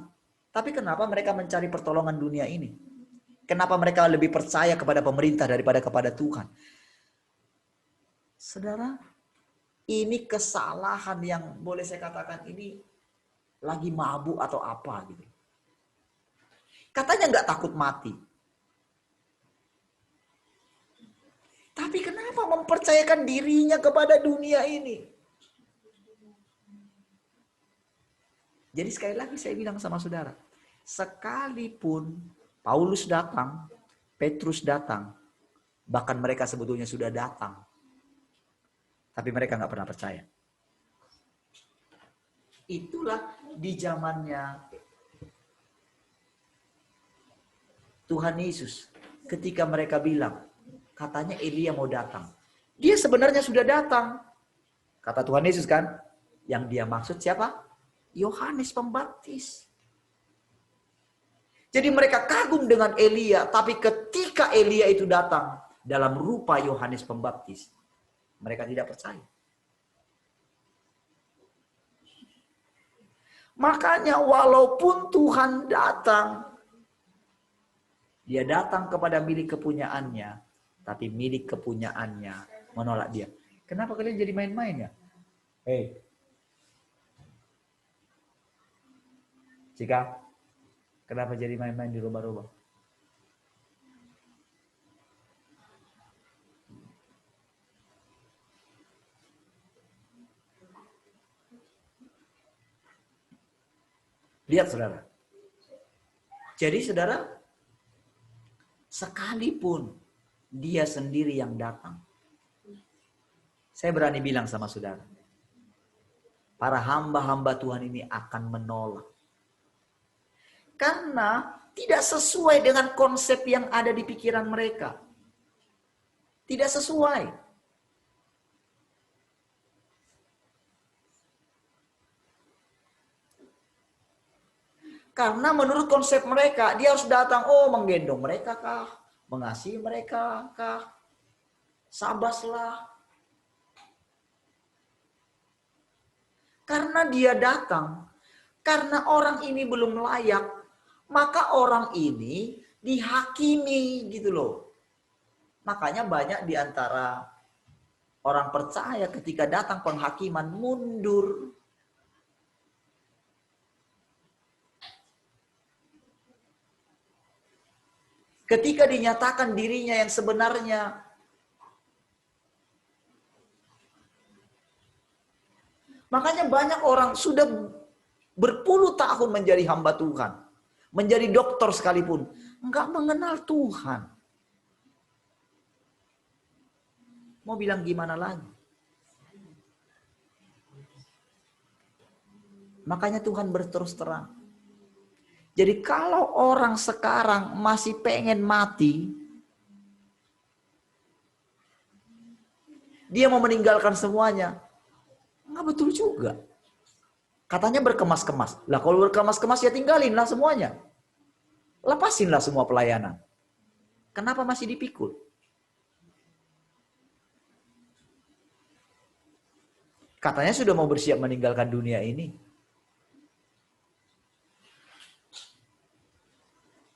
Tapi kenapa mereka mencari pertolongan dunia ini? Kenapa mereka lebih percaya kepada pemerintah daripada kepada Tuhan? Saudara, ini kesalahan yang boleh saya katakan ini lagi mabuk atau apa gitu. Katanya nggak takut mati. Tapi kenapa mempercayakan dirinya kepada dunia ini? Jadi sekali lagi saya bilang sama saudara, sekalipun Paulus datang, Petrus datang, bahkan mereka sebetulnya sudah datang. Tapi mereka nggak pernah percaya. Itulah di zamannya Tuhan Yesus. Ketika mereka bilang, katanya Elia mau datang. Dia sebenarnya sudah datang. Kata Tuhan Yesus kan, yang dia maksud siapa? Yohanes Pembaptis. Jadi mereka kagum dengan Elia, tapi ketika Elia itu datang dalam rupa Yohanes Pembaptis, mereka tidak percaya. Makanya walaupun Tuhan datang, dia datang kepada milik kepunyaannya, tapi milik kepunyaannya menolak dia. Kenapa kalian jadi main-main ya? Hei. Cika, kenapa jadi main-main di rumah-rumah? Lihat saudara. Jadi saudara, sekalipun dia sendiri yang datang, saya berani bilang sama saudara, para hamba-hamba Tuhan ini akan menolak. Karena tidak sesuai dengan konsep yang ada di pikiran mereka. Tidak sesuai. Karena menurut konsep mereka, dia harus datang, menggendong mereka kah? Mengasihi mereka kah? Sabaslah. Karena dia datang, karena orang ini belum layak, maka orang ini dihakimi gitu loh. Makanya banyak di antara orang percaya ketika datang penghakiman mundur. Ketika dinyatakan dirinya yang sebenarnya, makanya banyak orang sudah berpuluh tahun menjadi hamba Tuhan, menjadi dokter sekalipun, enggak mengenal Tuhan. Mau bilang gimana lagi? Makanya Tuhan berterus terang. Jadi kalau orang sekarang masih pengen mati, dia mau meninggalkan semuanya, enggak betul juga. Katanya berkemas-kemas. Lah kalau berkemas-kemas ya tinggalinlah semuanya. Lepasinlah semua pelayanan. Kenapa masih dipikul? Katanya sudah mau bersiap meninggalkan dunia ini.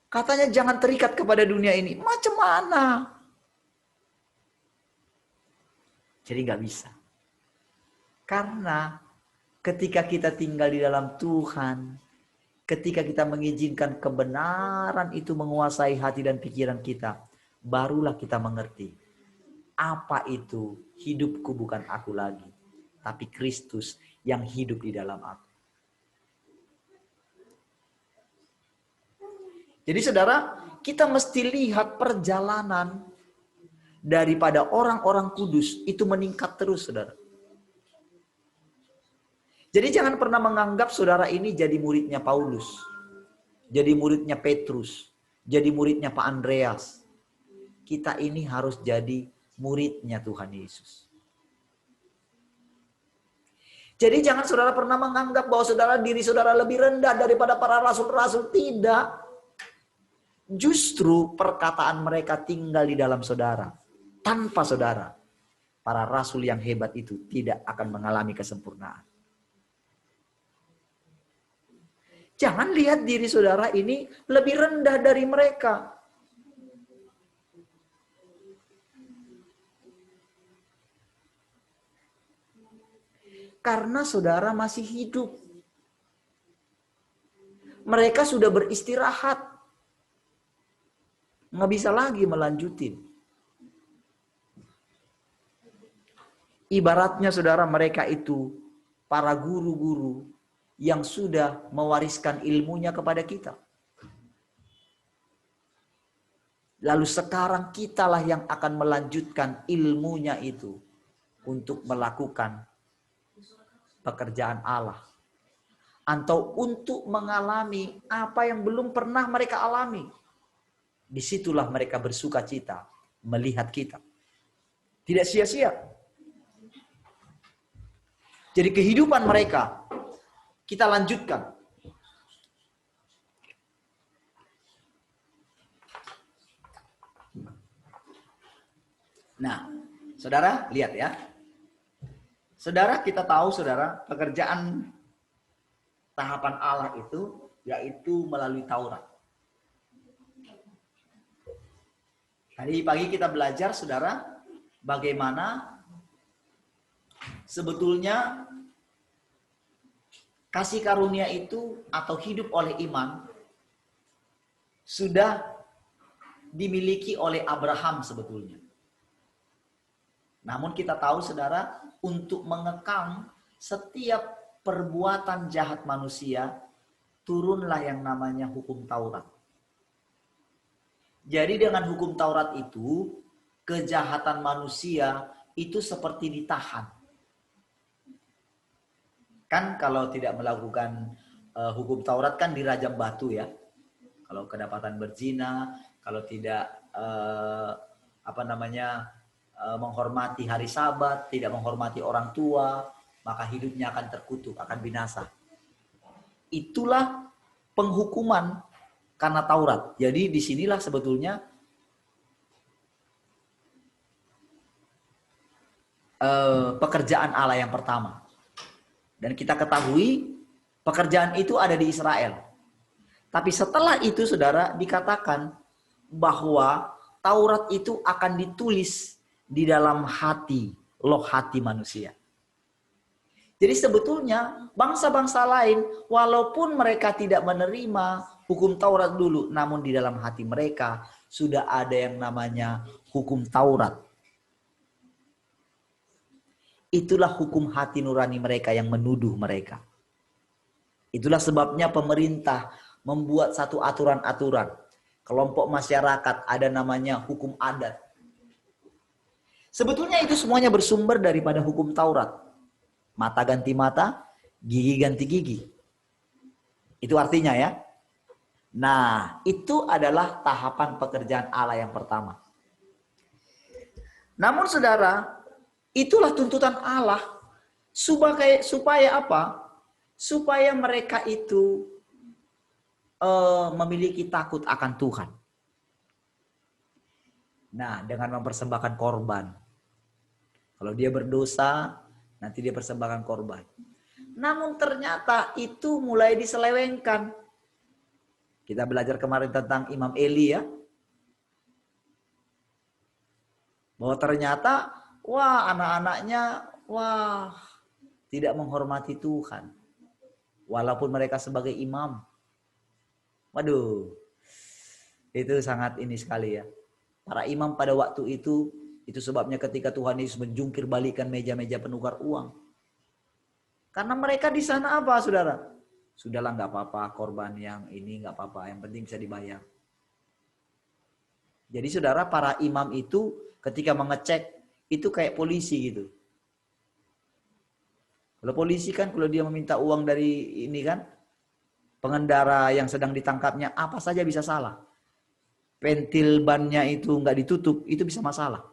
Katanya jangan terikat kepada dunia ini. Macam mana? Jadi nggak bisa. Karena ketika kita tinggal di dalam Tuhan, ketika kita mengizinkan kebenaran itu menguasai hati dan pikiran kita, barulah kita mengerti apa itu hidupku bukan aku lagi, tapi Kristus yang hidup di dalam aku. Jadi saudara, kita mesti lihat perjalanan daripada orang-orang kudus itu meningkat terus, saudara. Jadi jangan pernah menganggap saudara ini jadi muridnya Paulus, jadi muridnya Petrus, jadi muridnya Pak Andreas. Kita ini harus jadi muridnya Tuhan Yesus. Jadi jangan saudara pernah menganggap bahwa diri saudara lebih rendah daripada para rasul-rasul. Tidak. Justru perkataan mereka tinggal di dalam saudara. Tanpa saudara, para rasul yang hebat itu tidak akan mengalami kesempurnaan. Jangan lihat diri saudara ini lebih rendah dari mereka. Karena saudara masih hidup. Mereka sudah beristirahat. Nggak bisa lagi melanjutin. Ibaratnya saudara, mereka itu para guru-guru yang sudah mewariskan ilmunya kepada kita. Lalu sekarang kitalah yang akan melanjutkan ilmunya itu untuk melakukan pekerjaan Allah. Atau untuk mengalami apa yang belum pernah mereka alami. Disitulah mereka bersuka cita melihat kita. Tidak sia-sia. Jadi kehidupan mereka kita lanjutkan. Nah, saudara lihat ya. Saudara, kita tahu saudara, pekerjaan tahapan Allah itu yaitu melalui Taurat. Tadi pagi kita belajar saudara, bagaimana sebetulnya kasih karunia itu atau hidup oleh iman sudah dimiliki oleh Abraham sebetulnya. Namun kita tahu saudara, untuk mengekang setiap perbuatan jahat manusia, turunlah yang namanya hukum Taurat. Jadi dengan hukum Taurat itu, kejahatan manusia itu seperti ditahan. Kan kalau tidak melakukan hukum Taurat kan dirajam batu ya. Kalau kedapatan berzina, kalau tidak menghormati hari Sabat, tidak menghormati orang tua, maka hidupnya akan terkutuk, akan binasa. Itulah penghukuman karena Taurat. Jadi disinilah sebetulnya pekerjaan Allah yang pertama. Dan kita ketahui pekerjaan itu ada di Israel. Tapi setelah itu saudara dikatakan bahwa Taurat itu akan ditulis di dalam hati, loh hati manusia. Jadi sebetulnya bangsa-bangsa lain walaupun mereka tidak menerima hukum Taurat dulu, namun di dalam hati mereka sudah ada yang namanya hukum Taurat. Itulah hukum hati nurani mereka yang menuduh mereka. Itulah sebabnya pemerintah membuat satu aturan-aturan. Kelompok masyarakat ada namanya hukum adat. Sebetulnya itu semuanya bersumber daripada hukum Taurat. Mata ganti mata, gigi ganti gigi. Itu artinya ya. Nah, itu adalah tahapan pekerjaan Allah yang pertama. Namun saudara, itulah tuntutan Allah supaya apa? Supaya mereka itu memiliki takut akan Tuhan. Nah, dengan mempersembahkan korban. Kalau dia berdosa, nanti dia persembahkan korban. Namun ternyata itu mulai diselewengkan. Kita belajar kemarin tentang Imam Eli ya. Bahwa ternyata, anak-anaknya, tidak menghormati Tuhan. Walaupun mereka sebagai imam. Waduh, itu sangat ini sekali ya. Para imam pada waktu itu sebabnya ketika Tuhan Yesus menjungkir balikan meja-meja penukar uang. Karena mereka di sana apa saudara? Sudahlah nggak apa-apa korban yang ini nggak apa-apa, yang penting bisa dibayar. Jadi saudara, para imam itu ketika mengecek itu kayak polisi gitu. Kalau polisi kan kalau dia meminta uang dari ini kan pengendara yang sedang ditangkapnya apa saja bisa salah. pentil bannya itu nggak ditutup, itu bisa masalah.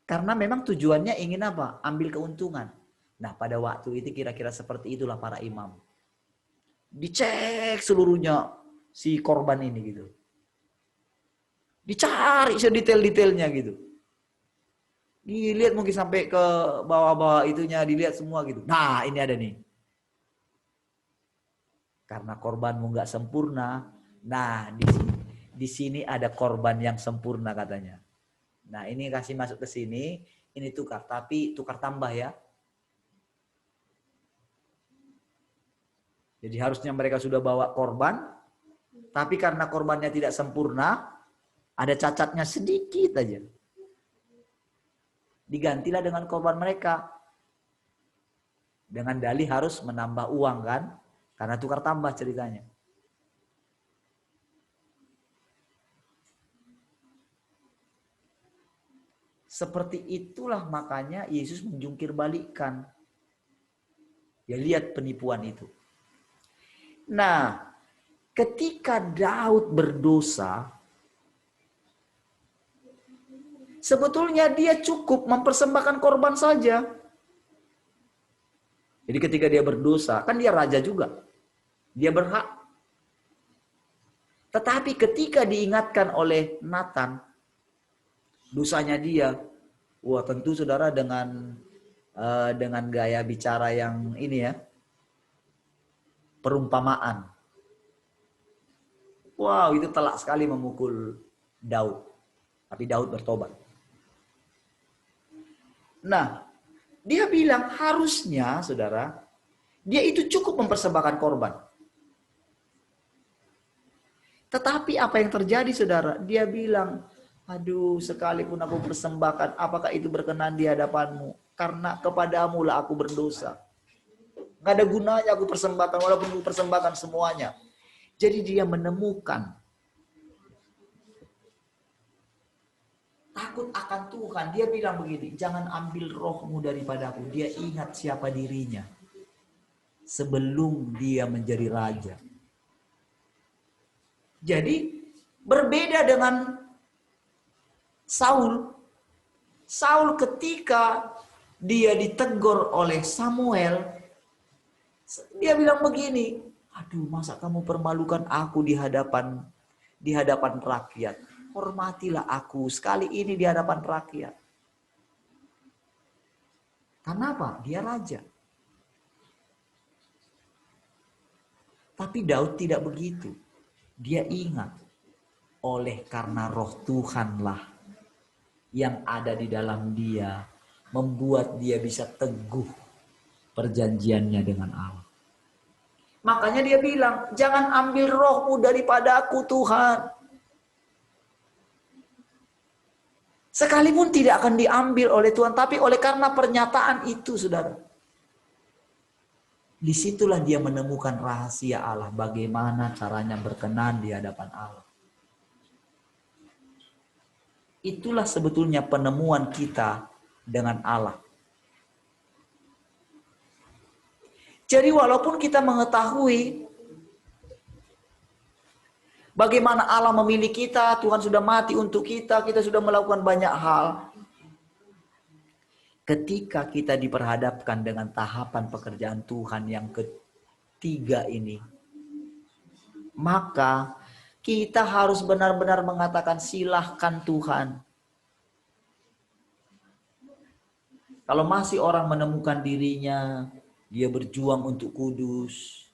Karena memang tujuannya ingin apa? Ambil keuntungan. Nah, pada waktu itu kira-kira seperti itulah para imam. Dicek seluruhnya si korban ini gitu. Dicari sedetail-detailnya gitu. Dilihat mungkin sampai ke bawah-bawah itunya, dilihat semua gitu. Nah, ini ada nih. Karena korbanmu nggak sempurna, nah di sini ada korban yang sempurna katanya. Nah, ini kasih masuk ke sini, ini tukar, tapi tukar tambah ya. Jadi harusnya mereka sudah bawa korban, tapi karena korbannya tidak sempurna, ada cacatnya sedikit aja. Digantilah dengan korban mereka. Dengan dalih harus menambah uang kan, karena tukar tambah ceritanya. Seperti itulah makanya Yesus menjungkir balikkan. Ya lihat penipuan itu. Nah, ketika Daud berdosa, sebetulnya dia cukup mempersembahkan korban saja. Jadi ketika dia berdosa, kan dia raja juga. Dia berhak. Tetapi ketika diingatkan oleh Nathan, dosanya dia, wah tentu saudara dengan gaya bicara yang ini ya, perumpamaan. Wow, itu telak sekali memukul Daud. Tapi Daud bertobat. Nah, dia bilang harusnya saudara, dia itu cukup mempersembahkan korban. Tetapi apa yang terjadi saudara? Dia bilang, aduh, sekalipun aku persembahkan, apakah itu berkenan di hadapanmu? Karena kepadamu lah aku berdosa. Gak ada gunanya aku persembahkan, walaupun aku persembahkan semuanya. Jadi dia menemukan takut akan Tuhan. Dia bilang begini, jangan ambil rohmu daripadaku. Dia ingat siapa dirinya sebelum dia menjadi raja. Jadi berbeda dengan Saul. Saul ketika dia ditegur oleh Samuel, dia bilang begini, aduh masa kamu permalukan aku di hadapan rakyat. Hormatilah aku sekali ini di hadapan rakyat. Kenapa? Dia raja. Tapi Daud tidak begitu. Dia ingat, oleh karena roh Tuhanlah yang ada di dalam dia, membuat dia bisa teguh perjanjiannya dengan Allah. Makanya dia bilang, jangan ambil rohmu daripada aku Tuhan. Sekalipun tidak akan diambil oleh Tuhan, tapi oleh karena pernyataan itu, saudara. Disitulah dia menemukan rahasia Allah, bagaimana caranya berkenan di hadapan Allah. Itulah sebetulnya penemuan kita dengan Allah. Jadi walaupun kita mengetahui bagaimana Allah memilih kita, Tuhan sudah mati untuk kita, kita sudah melakukan banyak hal. Ketika kita diperhadapkan dengan tahapan pekerjaan Tuhan yang ketiga ini, maka kita harus benar-benar mengatakan silahkan Tuhan. Kalau masih orang menemukan dirinya, dia berjuang untuk kudus,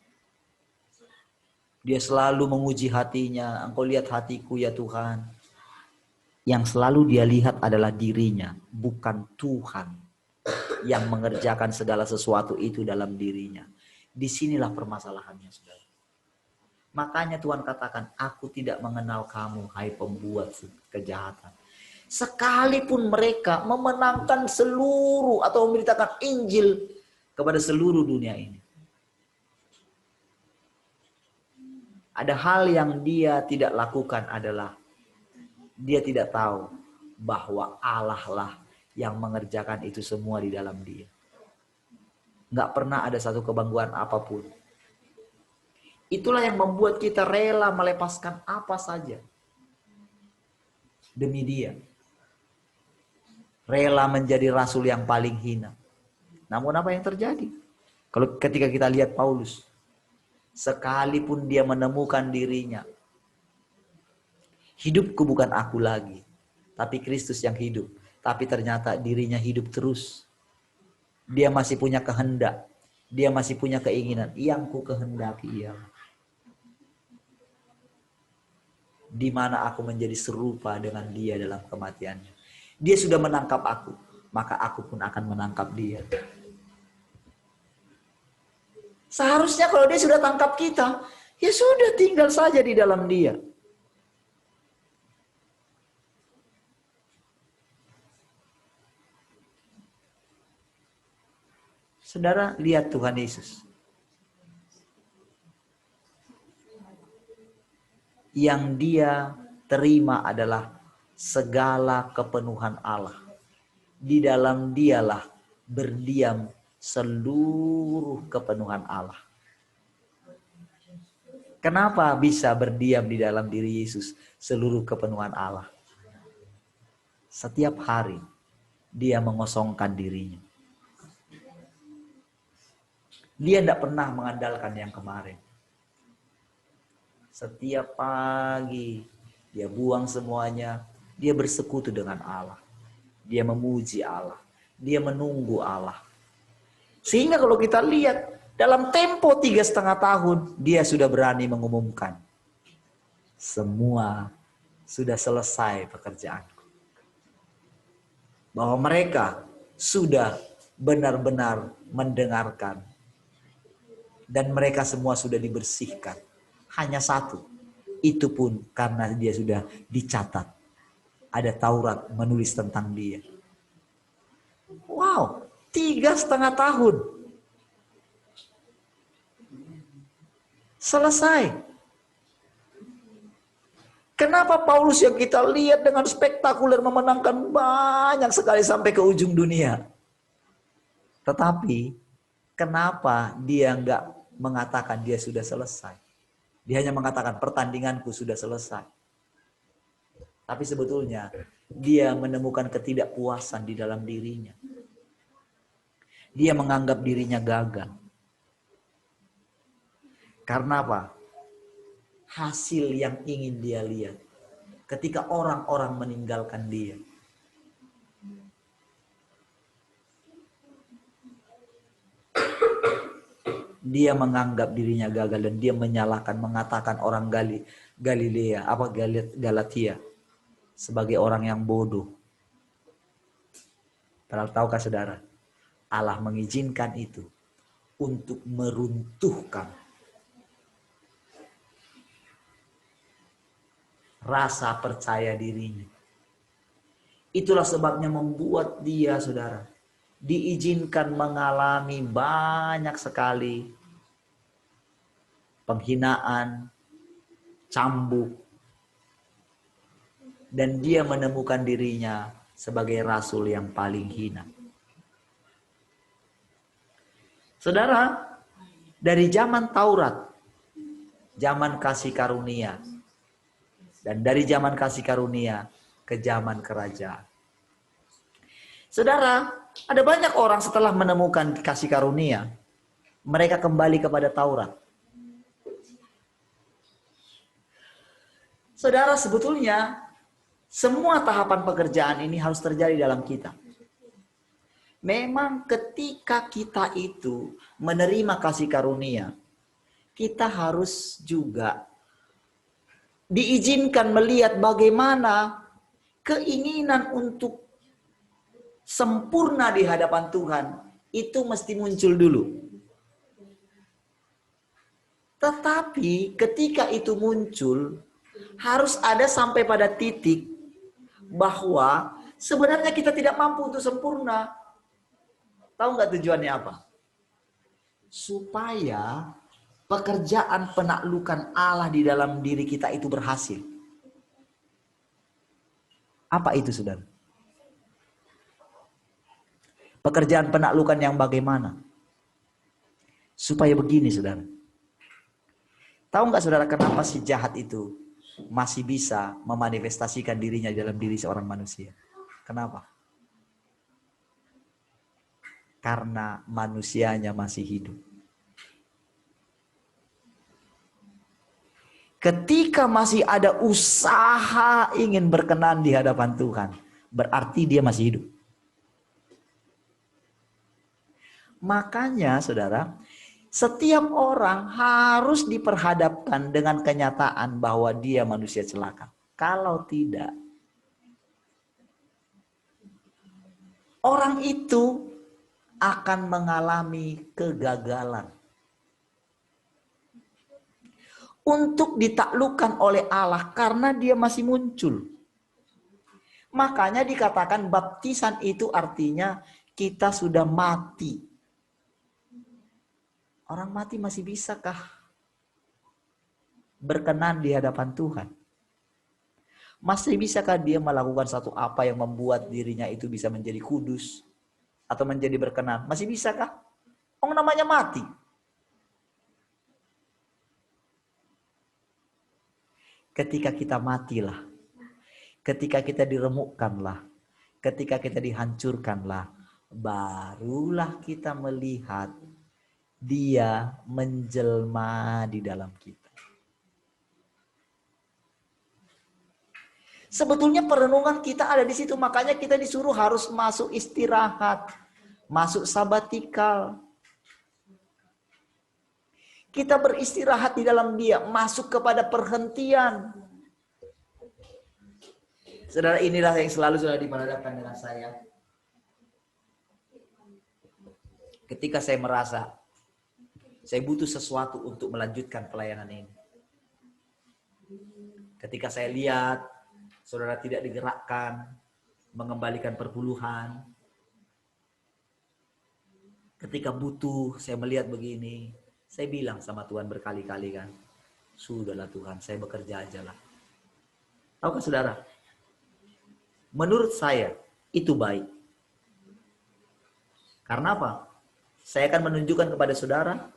dia selalu menguji hatinya, engkau lihat hatiku ya Tuhan. Yang selalu dia lihat adalah dirinya, bukan Tuhan yang mengerjakan segala sesuatu itu dalam dirinya. Disinilah permasalahannya, saudara. Makanya Tuhan katakan, aku tidak mengenal kamu, hai pembuat kejahatan. Sekalipun mereka memenangkan seluruh atau memberitakan Injil kepada seluruh dunia ini. Ada hal yang dia tidak lakukan adalah dia tidak tahu bahwa Allah lah yang mengerjakan itu semua di dalam dia. Nggak pernah ada satu kebanggaan apapun. Itulah yang membuat kita rela melepaskan apa saja demi dia. Rela menjadi rasul yang paling hina. Namun apa yang terjadi? Kalau ketika kita lihat Paulus, sekalipun dia menemukan dirinya, hidupku bukan aku lagi, tapi Kristus yang hidup. Tapi ternyata dirinya hidup terus. Dia masih punya kehendak. Dia masih punya keinginan. Yang ku kehendaki ialah di mana aku menjadi serupa dengan dia dalam kematiannya. Dia sudah menangkap aku, maka aku pun akan menangkap dia. Seharusnya kalau dia sudah tangkap kita, ya sudah tinggal saja di dalam dia. Saudara, lihat Tuhan Yesus. Yang dia terima adalah segala kepenuhan Allah. Di dalam dialah berdiam seluruh kepenuhan Allah. Kenapa bisa berdiam di dalam diri Yesus seluruh kepenuhan Allah? Setiap hari dia mengosongkan dirinya. Dia tidak pernah mengandalkan yang kemarin. Setiap pagi dia buang semuanya, dia bersekutu dengan Allah. Dia memuji Allah, dia menunggu Allah. Sehingga kalau kita lihat dalam tempo 3,5 tahun, dia sudah berani mengumumkan, semua sudah selesai pekerjaanku. Bahwa mereka sudah benar-benar mendengarkan. Dan mereka semua sudah dibersihkan. Hanya satu. Itu pun karena dia sudah dicatat. Ada Taurat menulis tentang dia. Wow, 3,5 tahun. Selesai. Kenapa Paulus yang kita lihat dengan spektakuler memenangkan banyak sekali sampai ke ujung dunia. Tetapi kenapa dia enggak mengatakan dia sudah selesai? Dia hanya mengatakan pertandinganku sudah selesai. Tapi sebetulnya dia menemukan ketidakpuasan di dalam dirinya. Dia menganggap dirinya gagal. Karena apa? Hasil yang ingin dia lihat ketika orang-orang meninggalkan dia. Dia menganggap dirinya gagal dan dia menyalahkan, mengatakan orang Galilea, Galatia sebagai orang yang bodoh. Padahal tahukah saudara, Allah mengizinkan itu untuk meruntuhkan rasa percaya dirinya. Itulah sebabnya membuat dia, saudara, diizinkan mengalami banyak sekali penghinaan, cambuk, dan dia menemukan dirinya sebagai rasul yang paling hina. Saudara, dari zaman Taurat, zaman kasih karunia, dan dari zaman kasih karunia ke zaman kerajaan. Saudara, ada banyak orang setelah menemukan kasih karunia, mereka kembali kepada Taurat. Saudara, sebetulnya semua tahapan pekerjaan ini harus terjadi dalam kita. Memang ketika kita itu menerima kasih karunia, kita harus juga diizinkan melihat bagaimana keinginan untuk sempurna di hadapan Tuhan itu mesti muncul dulu. Tetapi ketika itu muncul, harus ada sampai pada titik bahwa sebenarnya kita tidak mampu untuk sempurna. Tahu nggak tujuannya apa? Supaya pekerjaan penaklukan Allah di dalam diri kita itu berhasil. Apa itu, saudara? Pekerjaan penaklukan yang bagaimana? Supaya begini, saudara. Tahu nggak saudara kenapa si jahat itu masih bisa memanifestasikan dirinya dalam diri seorang manusia? Kenapa? Karena manusianya masih hidup. Ketika masih ada usaha ingin berkenan di hadapan Tuhan, berarti dia masih hidup. Makanya saudara, setiap orang harus diperhadapkan dengan kenyataan bahwa dia manusia celaka. Kalau tidak, orang itu akan mengalami kegagalan untuk ditaklukkan oleh Allah karena dia masih muncul. Makanya dikatakan baptisan itu artinya kita sudah mati. Orang mati masih bisakah berkenan di hadapan Tuhan? Masih bisakah dia melakukan satu apa yang membuat dirinya itu bisa menjadi kudus atau menjadi berkenan? Masih bisakah? Oh, namanya mati. Ketika kita matilah, ketika kita diremukkanlah, ketika kita dihancurkanlah, barulah kita melihat dia menjelma di dalam kita. Sebetulnya perenungan kita ada di situ, makanya kita disuruh harus masuk istirahat, masuk sabatikal. Kita beristirahat di dalam dia, masuk kepada perhentian. Saudara, inilah yang selalu sudah diperhadapkan dengan saya. Ketika saya merasa saya butuh sesuatu untuk melanjutkan pelayanan ini. Ketika saya lihat saudara tidak digerakkan, mengembalikan perpuluhan. Ketika butuh, saya melihat begini. Saya bilang sama Tuhan berkali-kali kan, sudahlah Tuhan, saya bekerja aja lah. Tahukah saudara? Menurut saya, itu baik. Karena apa? Saya akan menunjukkan kepada saudara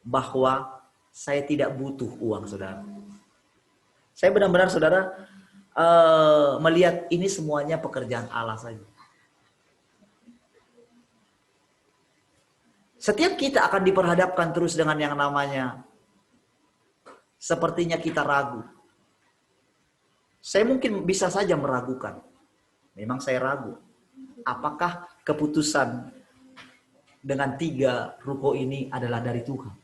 bahwa saya tidak butuh uang saudara. Saya benar-benar saudara melihat ini semuanya pekerjaan Allah saja. Setiap kita akan diperhadapkan terus dengan yang namanya sepertinya kita ragu. Saya mungkin bisa saja meragukan. Memang saya ragu. Apakah keputusan dengan 3 ruko ini adalah dari Tuhan?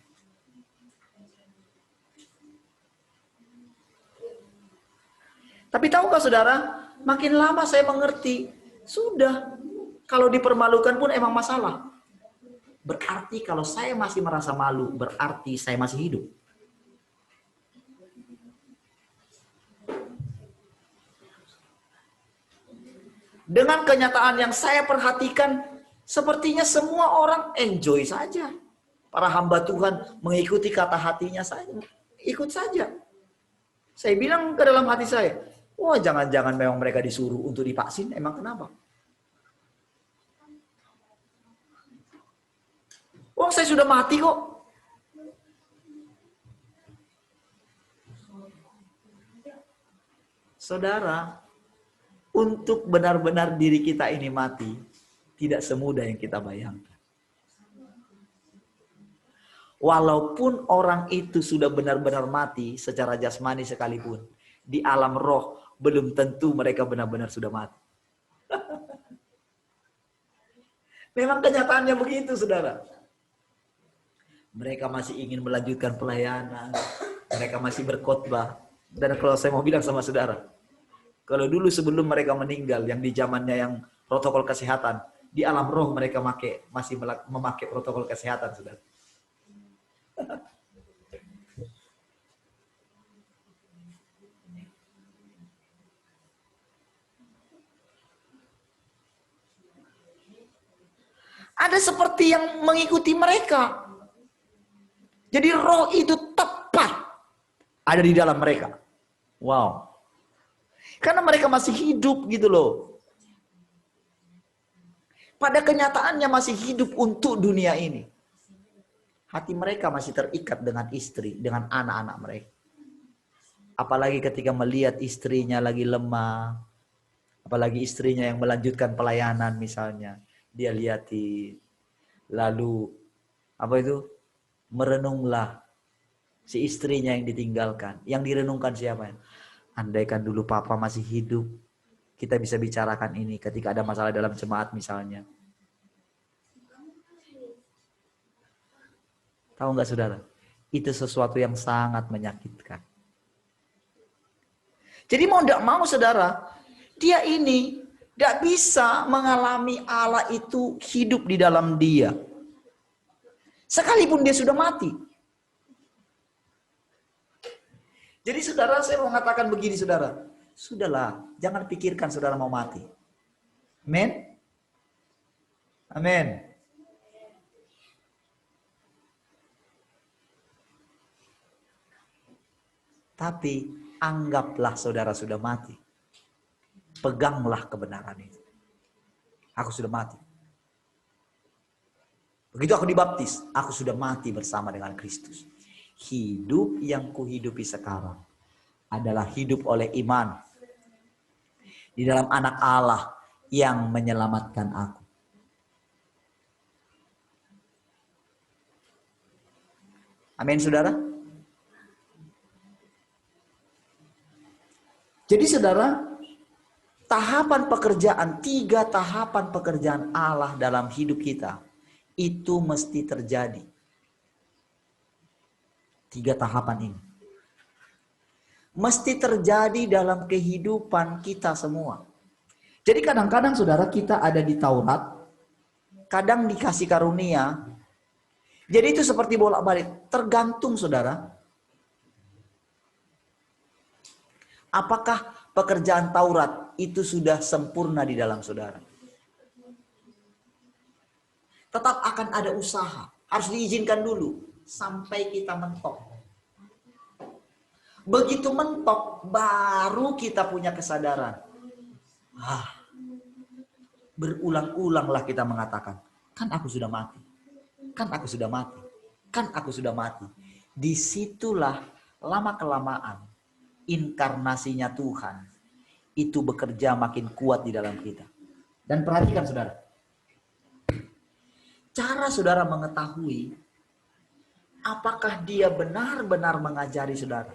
Tapi tahukah saudara, makin lama saya mengerti, sudah, kalau dipermalukan pun emang masalah. Berarti kalau saya masih merasa malu, berarti saya masih hidup. Dengan kenyataan yang saya perhatikan, sepertinya semua orang enjoy saja. Para hamba Tuhan mengikuti kata hatinya saja. Ikut saja. Saya bilang ke dalam hati saya, wah jangan-jangan memang mereka disuruh untuk divaksin, emang kenapa? Wah saya sudah mati kok. Saudara, untuk benar-benar diri kita ini mati, tidak semudah yang kita bayangkan. Walaupun orang itu sudah benar-benar mati secara jasmani sekalipun, di alam roh belum tentu mereka benar-benar sudah mati. Memang kenyataannya begitu, saudara. Mereka masih ingin melanjutkan pelayanan, mereka masih berkhotbah. Dan kalau saya mau bilang sama saudara, kalau dulu sebelum mereka meninggal, yang di zamannya yang protokol kesehatan, di alam roh mereka masih memakai protokol kesehatan, saudara. Ada seperti yang mengikuti mereka. Jadi roh itu tepat ada di dalam mereka. Wow. Karena mereka masih hidup gitu loh. Pada kenyataannya masih hidup untuk dunia ini. Hati mereka masih terikat dengan istri, dengan anak-anak mereka. Apalagi ketika melihat istrinya lagi lemah, apalagi istrinya yang melanjutkan pelayanan misalnya, dia lihatin. Lalu apa itu? Merenunglah si istrinya yang ditinggalkan. Yang direnungkan siapa? Andaikan dulu papa masih hidup, kita bisa bicarakan ini ketika ada masalah dalam jemaat misalnya. Tahu nggak saudara? Itu sesuatu yang sangat menyakitkan. Jadi mau tidak mau saudara, dia ini tidak bisa mengalami Allah itu hidup di dalam dia. Sekalipun dia sudah mati. Jadi saudara, saya mau mengatakan begini saudara. Sudahlah, jangan pikirkan saudara mau mati. Amin. Amin. Tapi anggaplah saudara sudah mati. Peganglah kebenaran itu. Aku sudah mati. Begitu aku dibaptis, aku sudah mati bersama dengan Kristus. Hidup yang kuhidupi sekarang adalah hidup oleh iman di dalam anak Allah yang menyelamatkan aku. Amin saudara. Jadi saudara, tahapan pekerjaan, 3 tahapan pekerjaan Allah dalam hidup kita, itu mesti terjadi. 3 tahapan ini. Mesti terjadi dalam kehidupan kita semua. Jadi kadang-kadang saudara kita ada di Taurat, kadang dikasih karunia. Jadi itu seperti bolak-balik, tergantung saudara. Apakah pekerjaan Taurat itu sudah sempurna di dalam saudara? Tetap akan ada usaha. Harus diizinkan dulu. Sampai kita mentok. Begitu mentok, baru kita punya kesadaran. Berulang-ulanglah kita mengatakan, kan aku sudah mati. Kan aku sudah mati. Kan aku sudah mati. Disitulah lama-kelamaan inkarnasinya Tuhan itu bekerja makin kuat di dalam kita. Dan perhatikan saudara, cara saudara mengetahui apakah dia benar-benar mengajari saudara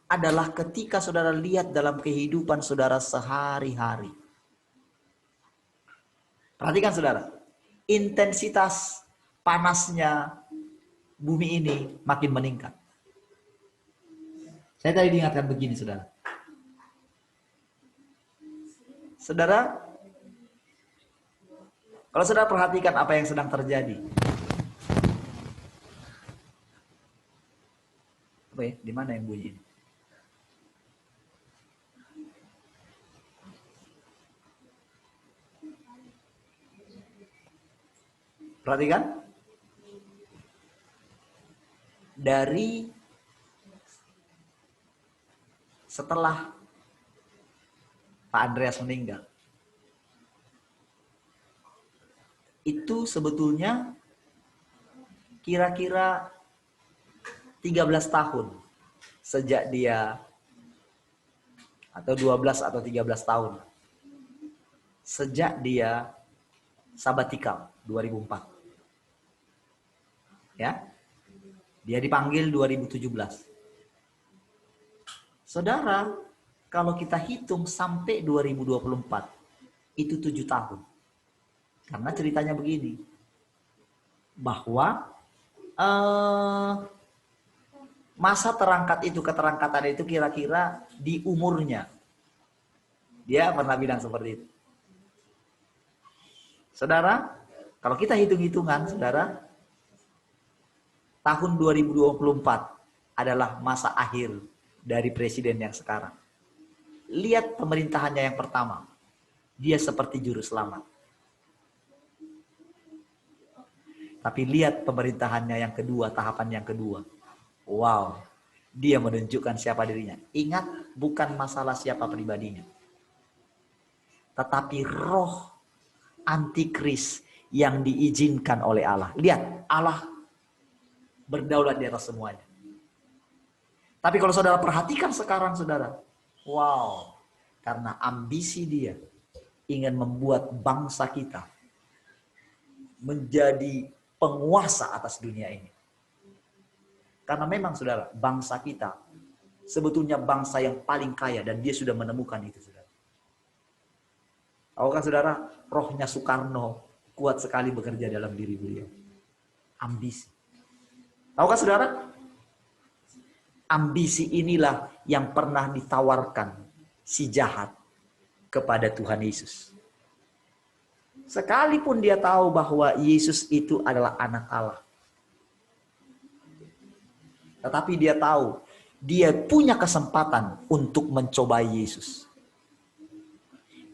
adalah ketika saudara lihat dalam kehidupan saudara sehari-hari. Perhatikan saudara, intensitas panasnya bumi ini makin meningkat. Saya tadi diingatkan begini saudara. Saudara, kalau saudara perhatikan apa yang sedang terjadi. Apa ya? Di mana yang bunyi ini? Perhatikan. Dari setelah Pak Andreas meninggal, itu sebetulnya kira-kira 13 tahun sejak dia, atau 12 atau 13 tahun sejak dia sabatikal 2004. Ya. Dia dipanggil 2017. Saudara, kalau kita hitung sampai 2024, itu 7 tahun. Karena ceritanya begini, bahwa masa terangkat itu, keterangkatan itu kira-kira di umurnya. Dia pernah bilang seperti itu. Saudara, kalau kita hitung-hitungan, saudara, tahun 2024 adalah masa akhir dari presiden yang sekarang. Lihat pemerintahannya yang pertama. Dia seperti juru selamat. Tapi lihat pemerintahannya yang kedua, tahapan yang kedua. Wow, dia menunjukkan siapa dirinya. Ingat, bukan masalah siapa pribadinya. Tetapi roh antikris yang diizinkan oleh Allah. Lihat, Allah berdaulat di atas semuanya. Tapi kalau saudara perhatikan sekarang saudara, wow, karena ambisi dia ingin membuat bangsa kita menjadi penguasa atas dunia ini. Karena memang saudara, bangsa kita sebetulnya bangsa yang paling kaya dan dia sudah menemukan itu saudara. Tahukah saudara, rohnya Soekarno kuat sekali bekerja dalam diri beliau. Ambisi. Tahukah saudara? Ambisi inilah yang pernah ditawarkan si jahat kepada Tuhan Yesus. Sekalipun dia tahu bahwa Yesus itu adalah anak Allah. Tetapi dia tahu, dia punya kesempatan untuk mencobai Yesus.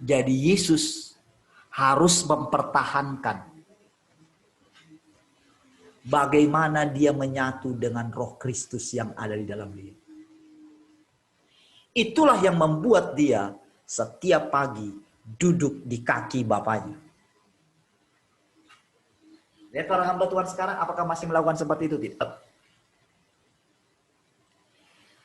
Jadi Yesus harus mempertahankan bagaimana dia menyatu dengan Roh Kristus yang ada di dalam dia. Itulah yang membuat dia setiap pagi duduk di kaki Bapaknya. Lihat para hamba Tuhan sekarang, apakah masih melakukan seperti itu? Tidak.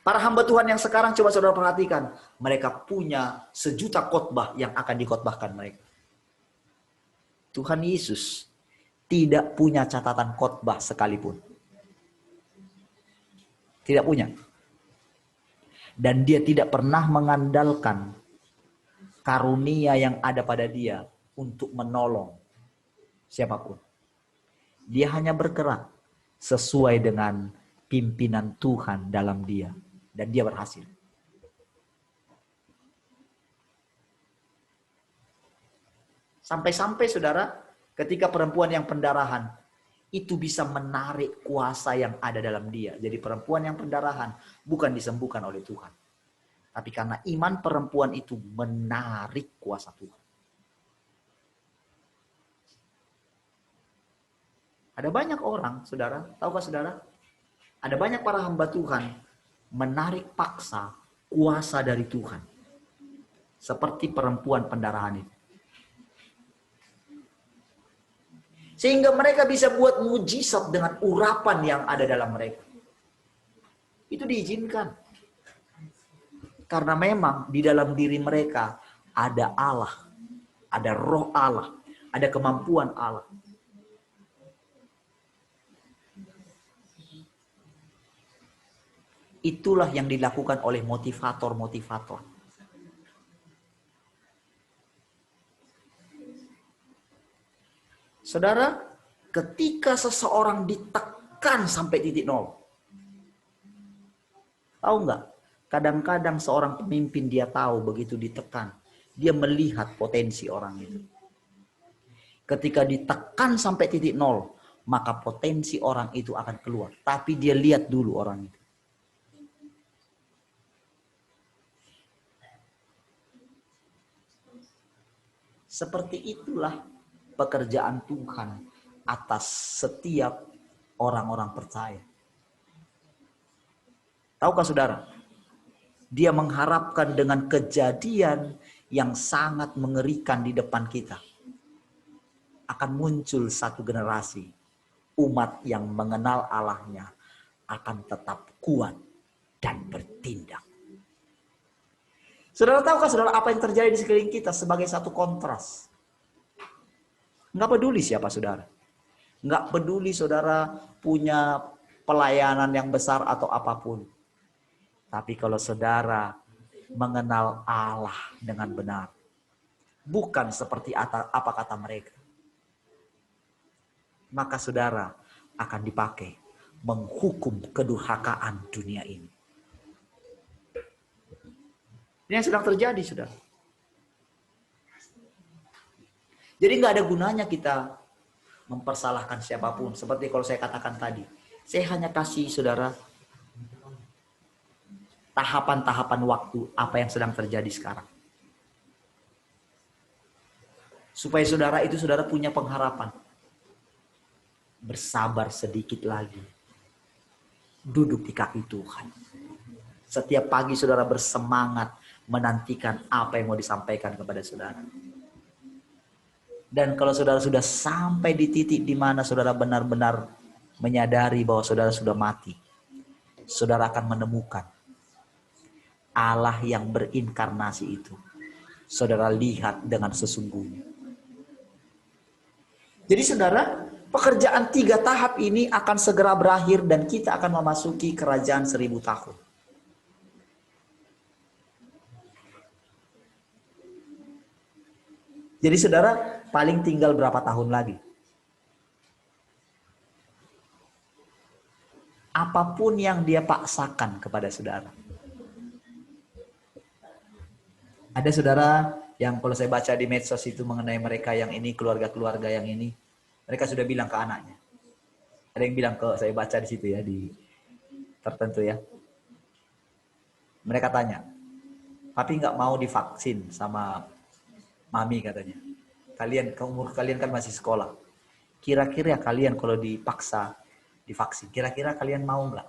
Para hamba Tuhan yang sekarang coba saudara perhatikan. Mereka punya 1.000.000 khotbah yang akan dikhotbahkan mereka. Tuhan Yesus tidak punya catatan khotbah sekalipun. Tidak punya. Dan dia tidak pernah mengandalkan karunia yang ada pada dia untuk menolong siapapun. Dia hanya bergerak sesuai dengan pimpinan Tuhan dalam dia. Dan dia berhasil. Sampai-sampai saudara, ketika perempuan yang pendarahan, itu bisa menarik kuasa yang ada dalam dia. Jadi perempuan yang pendarahan bukan disembuhkan oleh Tuhan. Tapi karena iman perempuan itu menarik kuasa Tuhan. Ada banyak orang, saudara, tahukah saudara? Ada banyak para hamba Tuhan menarik paksa kuasa dari Tuhan. Seperti perempuan pendarahan itu. Sehingga mereka bisa buat mujizat dengan urapan yang ada dalam mereka. Itu diizinkan. Karena memang di dalam diri mereka ada Allah. Ada roh Allah. Ada kemampuan Allah. Itulah yang dilakukan oleh motivator-motivator. Saudara, ketika seseorang ditekan sampai titik nol. Tahu nggak? Kadang-kadang seorang pemimpin dia tahu begitu ditekan. Dia melihat potensi orang itu. Ketika ditekan sampai titik nol, maka potensi orang itu akan keluar. Tapi dia lihat dulu orang itu. Seperti itulah pekerjaan Tuhan atas setiap orang-orang percaya. Tahukah saudara? Dia mengharapkan dengan kejadian yang sangat mengerikan di depan kita. Akan muncul satu generasi umat yang mengenal Allahnya akan tetap kuat dan bertindak. Saudara tahukah saudara apa yang terjadi di sekeliling kita sebagai satu kontras? Nggak peduli siapa saudara. Nggak peduli saudara punya pelayanan yang besar atau apapun. Tapi kalau saudara mengenal Allah dengan benar. Bukan seperti apa kata mereka. Maka saudara akan dipakai menghukum kedurhakaan dunia ini. Ini yang sedang terjadi, saudara. Jadi nggak ada gunanya kita mempersalahkan siapapun. Seperti kalau saya katakan tadi. Saya hanya kasih saudara tahapan-tahapan waktu apa yang sedang terjadi sekarang. Supaya saudara itu saudara punya pengharapan. Bersabar sedikit lagi. Duduk di kaki Tuhan. Setiap pagi saudara bersemangat menantikan apa yang mau disampaikan kepada saudara. Dan kalau saudara sudah sampai di titik di mana saudara benar-benar menyadari bahwa saudara sudah mati, saudara akan menemukan Allah yang berinkarnasi itu. Saudara lihat dengan sesungguhnya. Jadi saudara, pekerjaan 3 tahap ini akan segera berakhir dan kita akan memasuki kerajaan 1000 tahun. Jadi saudara, paling tinggal berapa tahun lagi? Apapun yang dia paksakan kepada saudara. Ada saudara yang kalau saya baca di medsos itu mengenai mereka yang ini, keluarga-keluarga yang ini, mereka sudah bilang ke anaknya. Ada yang bilang ke, saya baca di situ ya, di tertentu ya. Mereka tanya, papi nggak mau divaksin sama mami katanya. Umur kalian kan masih sekolah. Kira-kira kalian kalau dipaksa divaksin, kira-kira kalian mau nggak?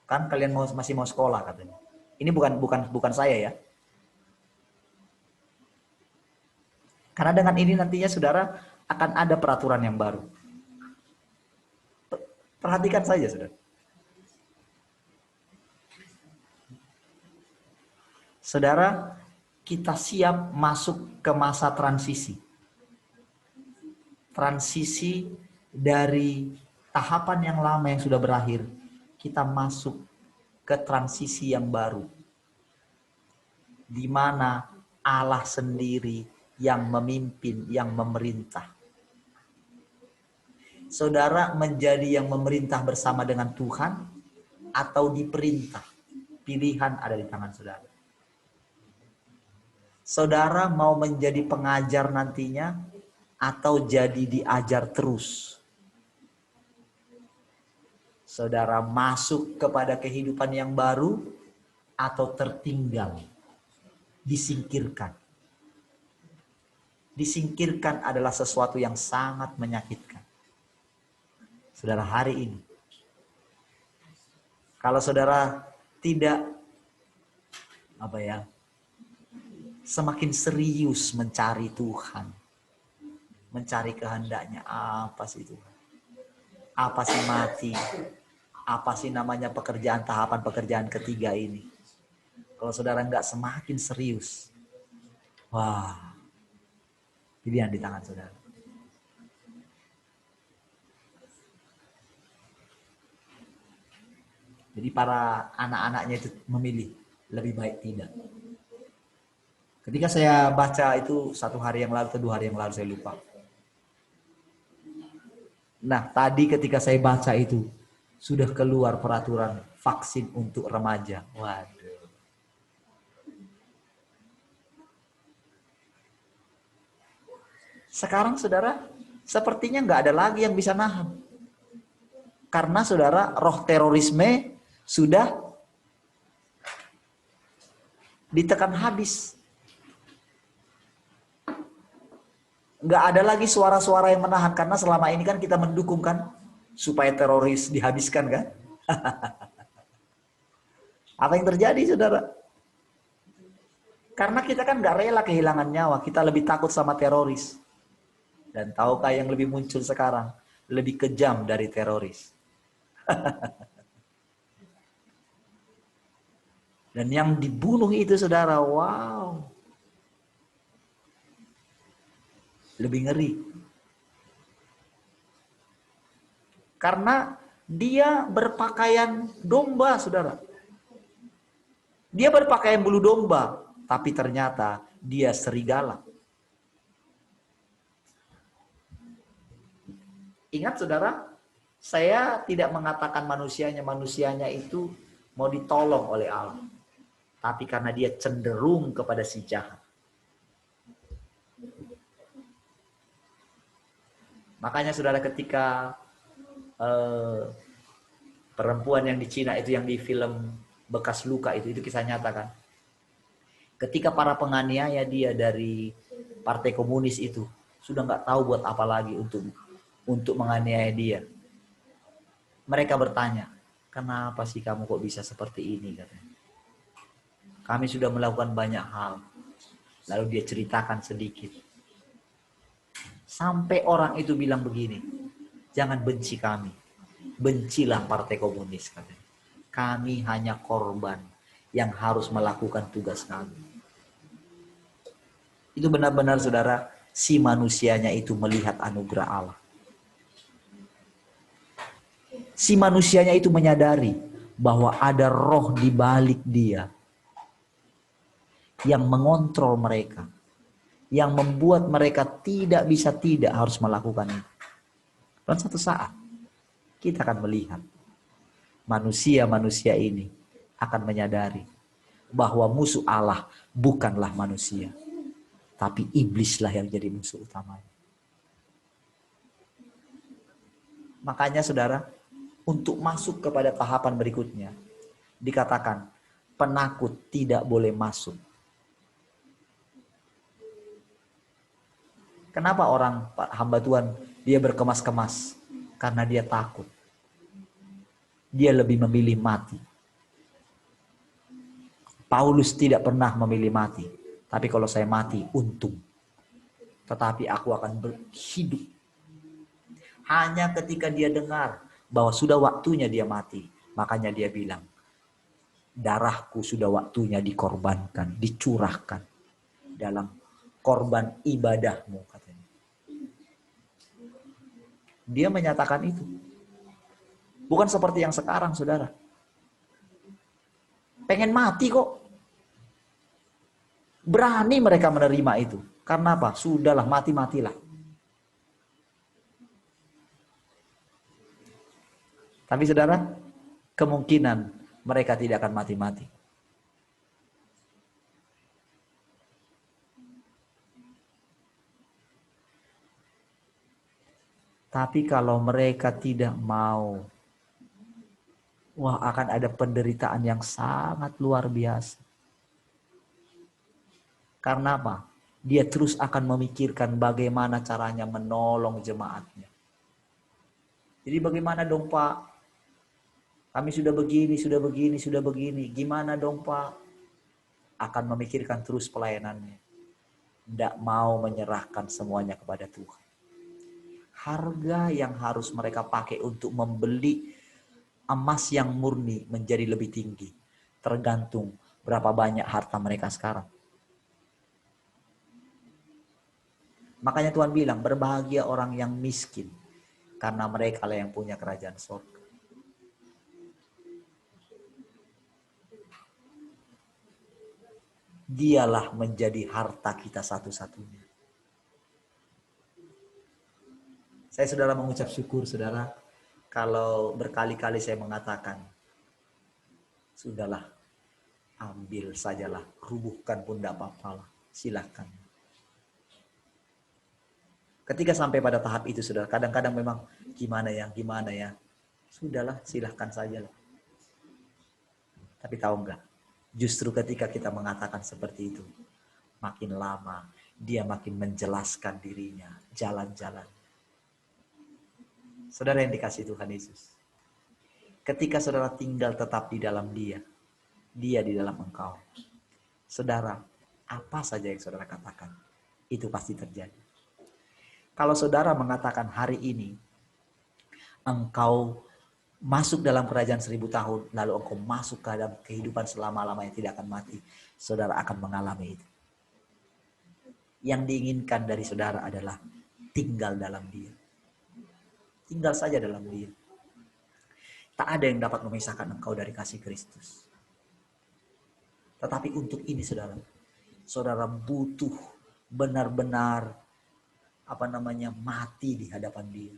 Kan kalian masih mau sekolah katanya. Ini bukan saya ya. Karena dengan ini nantinya saudara akan ada peraturan yang baru. Perhatikan saja saudara. Saudara, kita siap masuk ke masa transisi. Transisi dari tahapan yang lama yang sudah berakhir, kita masuk ke transisi yang baru. Di mana Allah sendiri yang memimpin, yang memerintah. Saudara menjadi yang memerintah bersama dengan Tuhan atau diperintah. Pilihan ada di tangan saudara. Saudara mau menjadi pengajar nantinya atau jadi diajar terus. Saudara masuk kepada kehidupan yang baru atau tertinggal, disingkirkan. Disingkirkan adalah sesuatu yang sangat menyakitkan. Saudara, hari ini, kalau saudara tidak semakin serius mencari Tuhan, mencari kehendaknya, apa sih Tuhan? Apa sih mati? Apa sih namanya tahapan pekerjaan ketiga ini? Kalau saudara nggak semakin serius, wah, pilihan di tangan saudara. Jadi para anak-anaknya itu memilih, lebih baik tidak. Ketika saya baca itu 1 hari yang lalu atau 2 hari yang lalu, saya lupa. Nah, tadi ketika saya baca itu, sudah keluar peraturan vaksin untuk remaja. Waduh. Sekarang saudara, sepertinya nggak ada lagi yang bisa nahan. Karena saudara, roh terorisme sudah ditekan habis. Nggak ada lagi suara-suara yang menahan. Karena selama ini kan kita mendukung kan, supaya teroris dihabiskan kan. Apa yang terjadi saudara? Karena kita kan nggak rela kehilangan nyawa. Kita lebih takut sama teroris. Dan tahukah yang lebih muncul sekarang? Lebih kejam dari teroris. Dan yang dibunuh itu saudara, wow. Lebih ngeri. Karena dia berpakaian domba, saudara. Dia berpakaian bulu domba, tapi ternyata dia serigala. Ingat saudara, saya tidak mengatakan manusianya itu mau ditolong oleh Allah. Tapi karena dia cenderung kepada si jahat. Makanya saudara, ketika perempuan yang di Cina itu, yang di film Bekas Luka itu kisah nyata kan. Ketika para penganiaya dia dari Partai Komunis itu sudah nggak tahu buat apa lagi untuk menganiaya dia. Mereka bertanya, kenapa sih kamu kok bisa seperti ini katanya. Kami sudah melakukan banyak hal. Lalu dia ceritakan sedikit. Sampai orang itu bilang begini, jangan benci kami, bencilah Partai Komunis, katanya. Kami hanya korban yang harus melakukan tugas kami. Itu benar-benar saudara, si manusianya itu melihat anugerah Allah. Si manusianya itu menyadari bahwa ada roh di balik dia yang mengontrol mereka, yang membuat mereka tidak bisa tidak harus melakukan itu. Dan satu saat kita akan melihat manusia-manusia ini akan menyadari bahwa musuh Allah bukanlah manusia, tapi iblislah yang jadi musuh utamanya. Makanya saudara, untuk masuk kepada tahapan berikutnya, dikatakan penakut tidak boleh masuk. Kenapa orang hamba Tuhan dia berkemas-kemas? Karena dia takut. Dia lebih memilih mati. Paulus tidak pernah memilih mati. Tapi kalau saya mati, untung. Tetapi aku akan hidup. Hanya ketika dia dengar bahwa sudah waktunya dia mati, makanya dia bilang, darahku sudah waktunya dikorbankan, dicurahkan dalam korban ibadahmu, katanya. Dia menyatakan itu. Bukan seperti yang sekarang, saudara. Pengen mati kok. Berani mereka menerima itu. Karena apa? Sudahlah, mati-matilah. Tapi saudara, kemungkinan mereka tidak akan mati-mati. Tapi kalau mereka tidak mau, wah, akan ada penderitaan yang sangat luar biasa. Karena apa? Dia terus akan memikirkan bagaimana caranya menolong jemaatnya. Jadi bagaimana dong Pak? Kami sudah begini. Gimana dong Pak? Akan memikirkan terus pelayanannya. Tidak mau menyerahkan semuanya kepada Tuhan. Harga yang harus mereka pakai untuk membeli emas yang murni menjadi lebih tinggi. Tergantung berapa banyak harta mereka sekarang. Makanya Tuhan bilang, berbahagia orang yang miskin. Karena mereka lah yang punya kerajaan surga. Dialah menjadi harta kita satu-satunya. Saya saudara mengucap syukur saudara. Kalau berkali-kali saya mengatakan, sudahlah, ambil sajalah, rubuhkan pun tidak apa-apa, silakan. Ketika sampai pada tahap itu saudara, kadang-kadang memang gimana ya, sudahlah, silahkan sajalah. Tapi tahu enggak, justru ketika kita mengatakan seperti itu, makin lama dia makin menjelaskan dirinya, jalan-jalan. Saudara yang dikasihi Tuhan Yesus, ketika saudara tinggal tetap di dalam dia di dalam engkau, saudara, apa saja yang saudara katakan, itu pasti terjadi. Kalau saudara mengatakan hari ini, engkau masuk dalam kerajaan 1000 tahun, lalu engkau masuk ke dalam kehidupan selama-lamanya tidak akan mati, saudara akan mengalami itu. Yang diinginkan dari saudara adalah tinggal dalam dia. Tinggal saja dalam dia. Tak ada yang dapat memisahkan engkau dari kasih Kristus. Tetapi untuk ini saudara, saudara butuh benar-benar mati di hadapan dia.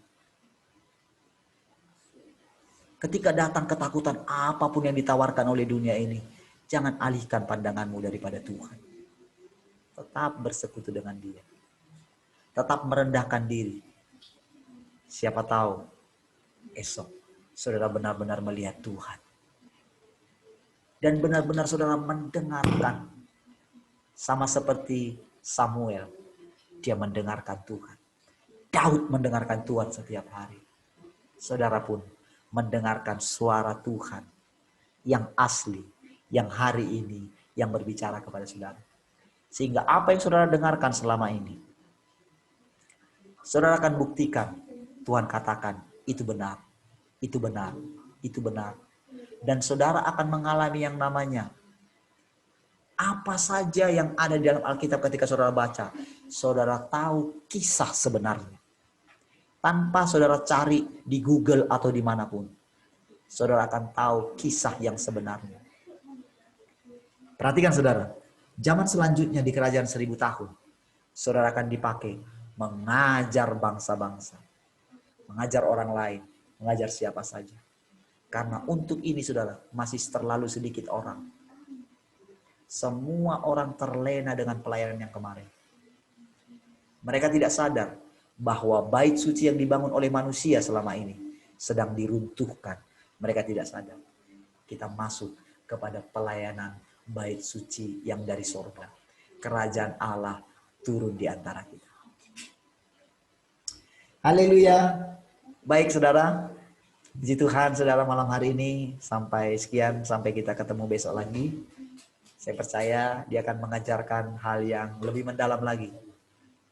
Ketika datang ketakutan apapun yang ditawarkan oleh dunia ini, jangan alihkan pandanganmu daripada Tuhan. Tetap bersekutu dengan dia. Tetap merendahkan diri. Siapa tahu esok saudara benar-benar melihat Tuhan. Dan benar-benar saudara mendengarkan. Sama seperti Samuel. Dia mendengarkan Tuhan. Daud mendengarkan Tuhan setiap hari. Saudara pun mendengarkan suara Tuhan yang asli, yang hari ini, yang berbicara kepada saudara. Sehingga apa yang saudara dengarkan selama ini, Saudara akan buktikan, Tuhan katakan, itu benar, itu benar, itu benar. Dan saudara akan mengalami yang namanya, apa saja yang ada di dalam Alkitab ketika saudara baca, saudara tahu kisah sebenarnya. Tanpa saudara cari di Google atau dimanapun, saudara akan tahu kisah yang sebenarnya. Perhatikan saudara, zaman selanjutnya di kerajaan 1000 tahun, saudara akan dipakai mengajar bangsa-bangsa, mengajar orang lain, mengajar siapa saja. Karena untuk ini saudara, masih terlalu sedikit orang. Semua orang terlena dengan pelayanan yang kemarin. Mereka tidak sadar bahwa bait suci yang dibangun oleh manusia selama ini sedang diruntuhkan. Mereka tidak sadar. Kita masuk kepada pelayanan bait suci yang dari sorga. Kerajaan Allah turun di antara kita. Haleluya. Baik saudara. Puji Tuhan saudara malam hari ini. Sampai sekian. Sampai kita ketemu besok lagi. Saya percaya dia akan mengajarkan hal yang lebih mendalam lagi.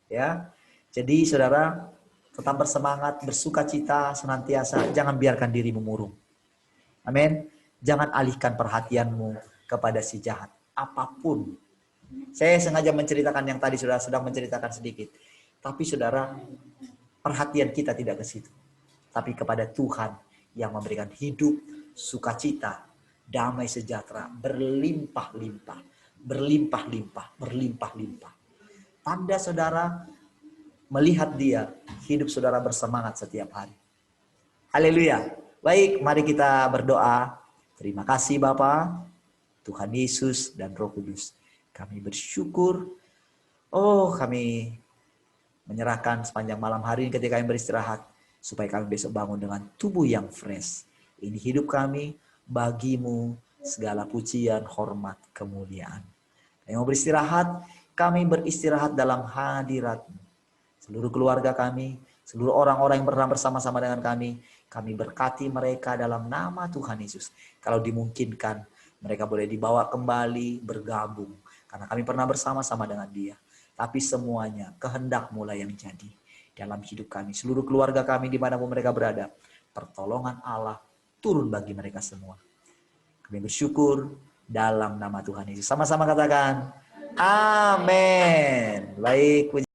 Ya. Jadi saudara, tetap bersemangat, bersukacita senantiasa, jangan biarkan dirimu murung. Amin. Jangan alihkan perhatianmu kepada si jahat, apapun. Saya sengaja menceritakan yang tadi saudara sedang menceritakan sedikit. Tapi saudara, perhatian kita tidak ke situ. Tapi kepada Tuhan yang memberikan hidup, sukacita, damai sejahtera, berlimpah-limpah, berlimpah-limpah, berlimpah-limpah. Tanda saudara melihat dia, hidup saudara bersemangat setiap hari. Haleluya. Baik, mari kita berdoa. Terima kasih Bapa, Tuhan Yesus dan Roh Kudus. Kami bersyukur. Kami menyerahkan sepanjang malam hari ini ketika kami beristirahat. Supaya kami besok bangun dengan tubuh yang fresh. Ini hidup kami, bagimu segala pujian, hormat, kemuliaan. Kami mau beristirahat, kami beristirahat dalam hadirat-Mu. Seluruh keluarga kami, seluruh orang-orang yang pernah bersama-sama dengan kami berkati mereka dalam nama Tuhan Yesus. Kalau dimungkinkan, mereka boleh dibawa kembali bergabung. Karena kami pernah bersama-sama dengan dia. Tapi semuanya kehendak mulai yang jadi dalam hidup kami. Seluruh keluarga kami dimanapun mereka berada. Pertolongan Allah turun bagi mereka semua. Kami bersyukur dalam nama Tuhan Yesus. Sama-sama katakan, amin. Baik.